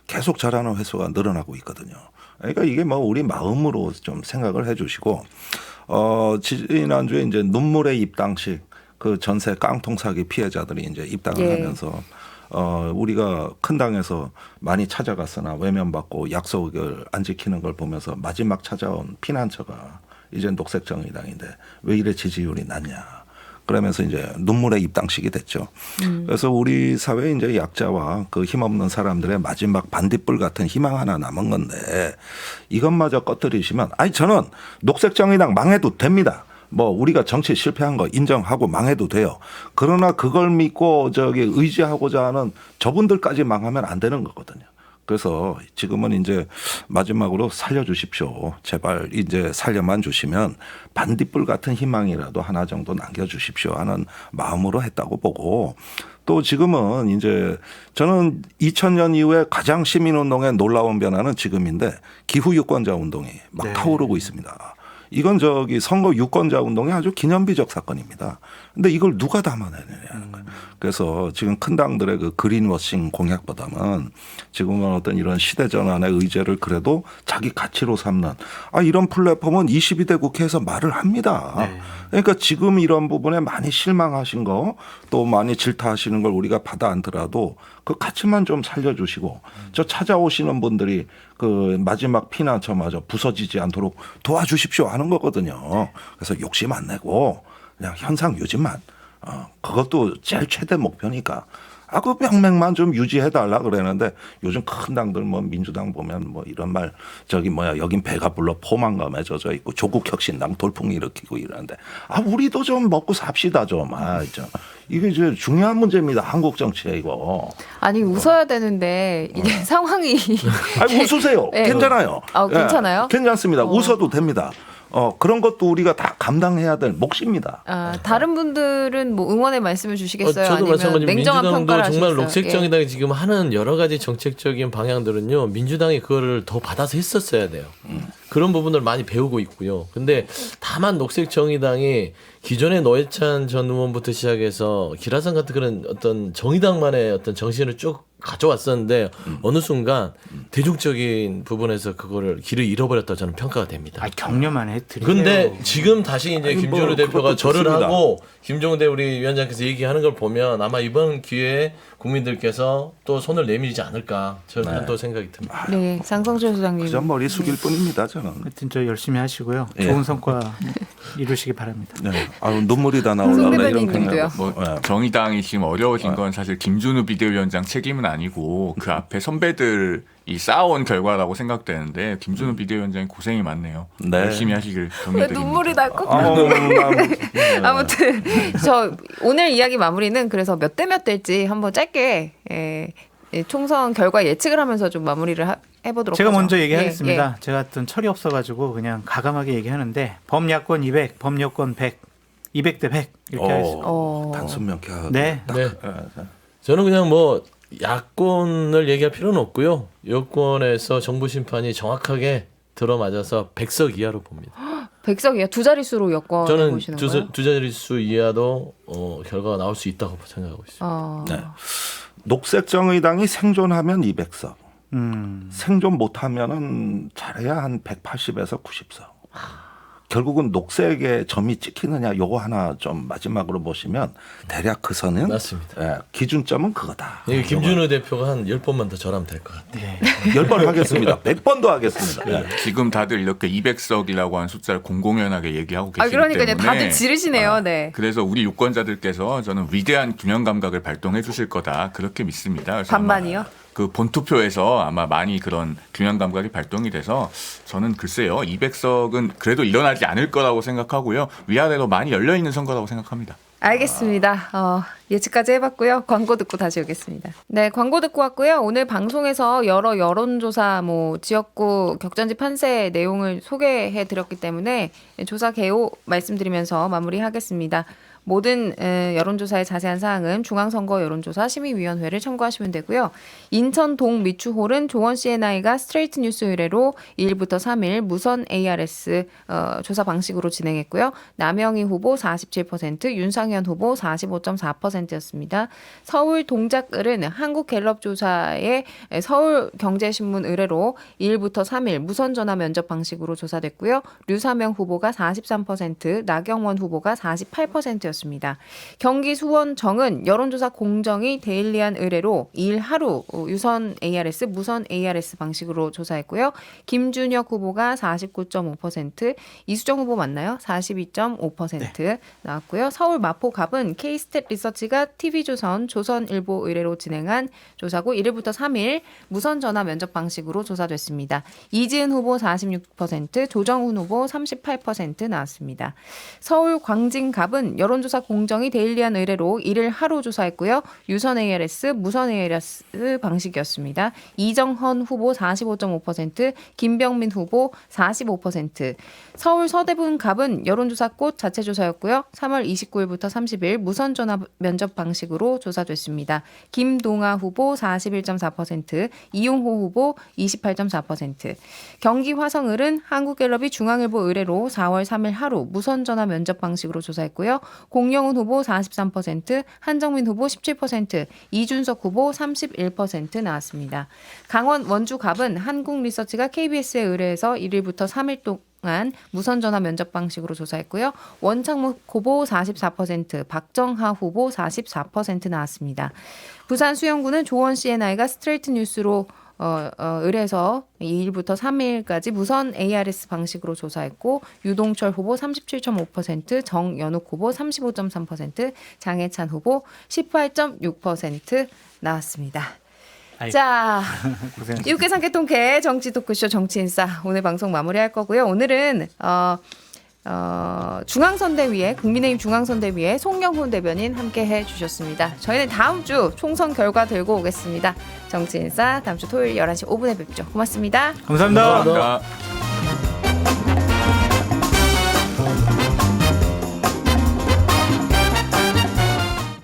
계속 절하는 횟수가 늘어나고 있거든요. 그러니까 이게 뭐 우리 마음으로 좀 생각을 해주시고 지난주에 이제 눈물의 입당식 그 전세 깡통 사기 피해자들이 이제 입당을 예. 하면서 우리가 큰 당에서 많이 찾아갔으나 외면받고 약속을 안 지키는 걸 보면서 마지막 찾아온 피난처가 이제 녹색정의당인데 왜 이래 지지율이 낮냐. 그러면서 이제 눈물의 입당식이 됐죠. 그래서 우리 사회 이제 약자와 그 힘없는 사람들의 마지막 반딧불 같은 희망 하나 남은 건데 이것마저 꺼뜨리시면 아니 저는 녹색정의당 망해도 됩니다. 뭐 우리가 정치 실패한 거 인정하고 망해도 돼요. 그러나 그걸 믿고 의지하고자 하는 저분들까지 망하면 안 되는 거거든요. 그래서 지금은 이제 마지막으로 살려주십시오. 제발 이제 살려만 주시면 반딧불 같은 희망이라도 하나 정도 남겨주십시오 하는 마음으로 했다고 보고 또 지금은 이제 저는 2000년 이후에 가장 시민운동의 놀라운 변화는 지금인데 기후 유권자 운동이 막 네. 타오르고 있습니다. 이건 선거 유권자 운동의 아주 기념비적 사건입니다. 근데 이걸 누가 담아내느냐는 거예요. 그래서 지금 큰 당들의 그 그린워싱 공약보다는 지금은 어떤 이런 시대 전환의 의제를 그래도 자기 가치로 삼는 이런 플랫폼은 22대 국회에서 말을 합니다. 네. 그러니까 지금 이런 부분에 많이 실망하신 거 또 많이 질타하시는 걸 우리가 받아 안더라도 그 가치만 좀 살려주시고 저 찾아오시는 분들이 그 마지막 피난처마저 부서지지 않도록 도와주십시오 하는 거거든요. 그래서 욕심 안 내고 그냥 현상 유지만 그것도 제일 최대 목표니까 그 병맥만 좀 유지해달라 그랬는데 요즘 큰 당들 뭐 민주당 보면 뭐 이런 말 여긴 배가 불러 포만감에 젖어 있고 조국혁신당 돌풍 일으키고 이러는데 우리도 좀 먹고 삽시다 좀. 이게 이제 중요한 문제입니다. 한국 정치에 이거. 아니 웃어야 되는데 이게 상황이 웃으세요. 네. 괜찮아요. 괜찮아요? 괜찮습니다. 웃어도 됩니다. 그런 것도 우리가 다 감당해야 될 몫입니다. 다른 분들은 뭐 응원의 말씀을 주시겠어요? 저도 아니면 마찬가지로 냉정한 민주당도 평가를 정말 하시겠어요? 녹색정의당이 지금 하는 여러 가지 정책적인 방향들은요. 민주당이 그거를 더 받아서 했었어야 돼요. 그런 부분을 많이 배우고 있고요. 근데 다만 녹색정의당이 기존의 노회찬 전 의원부터 시작해서 기라성 같은 그런 어떤 정의당만의 어떤 정신을 쭉 가져왔었는데 어느 순간 대중적인 부분에서 그거를 길을 잃어버렸다고 저는 평가가 됩니다. 격려만 해드리고. 근데 지금 다시 이제 김준우 대표가 그것도 절을 좋습니다. 하고 김종대 우리 위원장께서 얘기하는 걸 보면 아마 이번 기회에 국민들께서 또 손을 내밀지 않을까 저는 또 생각이 듭니다. 네, 장성철 소장님. 그저 머리 숙일 뿐입니다. 저는. 하여튼 저 열심히 하시고요. 예. 좋은 성과 이루시기 바랍니다. 네. 눈물이 다 송 나오려고 이런 대변인님도요. 생각. 정의당이 지금 어려워진 건 사실 김준우 비대위원장 책임은 아니고 그 앞에 선배들이 쌓아온 결과라고 생각되는데 김준우 비대위원장이 고생이 많네요. 네. 열심히 하시길 왜 격려드립니다. 눈물이 날것 아무튼 저 오늘 이야기 마무리는 그래서 몇 대 몇 될지 한번 짧게 총선 결과 예측을 하면서 좀 마무리를 해보도록 제가 하죠. 먼저 얘기하겠습니다. 제가 어떤 철이 없어가지고 그냥 가감하게 얘기하는데 범야권 200, 범여권 100, 200대 100 이렇게 하겠습니다. 단순 명쾌하게. 네. 네. 저는 그냥 뭐 야권을 얘기할 필요는 없고요. 여권에서 정부 심판이 정확하게 들어맞아서 100석 이하로 봅니다. 100석이요? 두 자릿수로 여권 저는 보시는 거예요? 두 자릿수 이하도 결과가 나올 수 있다고 생각하고 있습니다. 네. 녹색정의당이 생존하면 200석. 생존 못하면은 잘해야 한 180에서 90석. 결국은 녹색의 점이 찍히느냐 요거 하나 좀 마지막으로 보시면 대략 그 선은 맞습니다. 기준점은 그거다. 김준우 대표가 한 10번만 더 절하면 될 것 같아요. 네. 10번 하겠습니다. 100번도 하겠습니다. 네. 지금 다들 이렇게 200석이라고 하는 숫자를 공공연하게 얘기하고 계시기 그러니까요. 때문에 다들 지르시네요. 네. 그래서 우리 유권자들께서 저는 위대한 균형 감각을 발동해 주실 거다 그렇게 믿습니다. 그래서 반반이요? 그 본투표에서 아마 많이 그런 균형 감각이 발동이 돼서 저는 글쎄요 200석은 그래도 일어나지 않을 거라고 생각하고요 위아래로 많이 열려 있는 선거라고 생각합니다. 알겠습니다. 예측까지 해봤고요. 광고 듣고 다시 오겠습니다. 네, 광고 듣고 왔고요. 오늘 방송에서 여러 여론조사, 지역구 격전지 판세 내용을 소개해드렸기 때문에 조사 개요 말씀드리면서 마무리하겠습니다. 모든 여론조사의 자세한 사항은 중앙선거 여론조사 심의위원회를 참고하시면 되고요. 인천 동미추홀은 조원 CNI가 스트레이트 뉴스 의뢰로 2일부터 3일 무선 ARS 조사 방식으로 진행했고요. 남영희 후보 47%, 윤상현 후보 45.4%였습니다. 서울 동작을은 한국갤럽조사의 서울경제신문 의뢰로 2일부터 3일 무선 전화 면접 방식으로 조사됐고요. 류사명 후보가 43%, 나경원 후보가 48%였습니다. 경기 수원정은 여론조사 공정이 데일리한 의뢰로 2일 하루 유선 ARS, 무선 ARS 방식으로 조사했고요. 김준혁 후보가 49.5%, 이수정 후보 맞나요? 42.5% 나왔고요. 서울 마포갑은 K스탯 리서치가 TV조선, 조선일보 의뢰로 진행한 조사고 1일부터 3일 무선 전화 면접 방식으로 조사됐습니다. 이지은 후보 46%, 조정훈 후보 38% 나왔습니다. 서울 광진갑은 여론조사 공정이 데일리한 의뢰로 1일 하루 조사했고요. 유선 ARS, 무선 ARS 방식이었습니다. 이정헌 후보 45.5%, 김병민 후보 45%. 서울 서대문갑은 여론조사 꽃 자체 조사였고요. 3월 29일부터 30일 무선 전화 면접 방식으로 조사됐습니다. 김동아 후보 41.4%, 이용호 후보 28.4%. 경기 화성을은 한국갤럽이 중앙일보 의뢰로 4월 3일 하루 무선 전화 면접 방식으로 조사했고요. 공영훈 후보 43%, 한정민 후보 17%, 이준석 후보 31% 나왔습니다. 강원 원주갑은 한국리서치가 KBS에 의뢰해서 1일부터 3일 동안 무선 전화 면접 방식으로 조사했고요. 원창목 후보 44%, 박정하 후보 44% 나왔습니다. 부산 수영구는 조원 CNI가 스트레이트 뉴스로 을에서 2일부터 3일까지 무선 ARS 방식으로 조사했고 유동철 후보 37.5%, 정연욱 후보 35.3%, 장해찬 후보 18.6% 나왔습니다. 아이고. 자, 고생하셨습니다. 이웃계 상계 통쾌 정치 토크쇼 정치인싸 오늘 방송 마무리할 거고요. 오늘은 중앙선대위에 국민의힘 중앙선대위에 송영훈 대변인 함께해 주셨습니다. 저희는 다음 주 총선 결과 들고 오겠습니다. 정치인싸 다음 주 토요일 11시 5분에 뵙죠. 고맙습니다. 감사합니다. 감사합니다.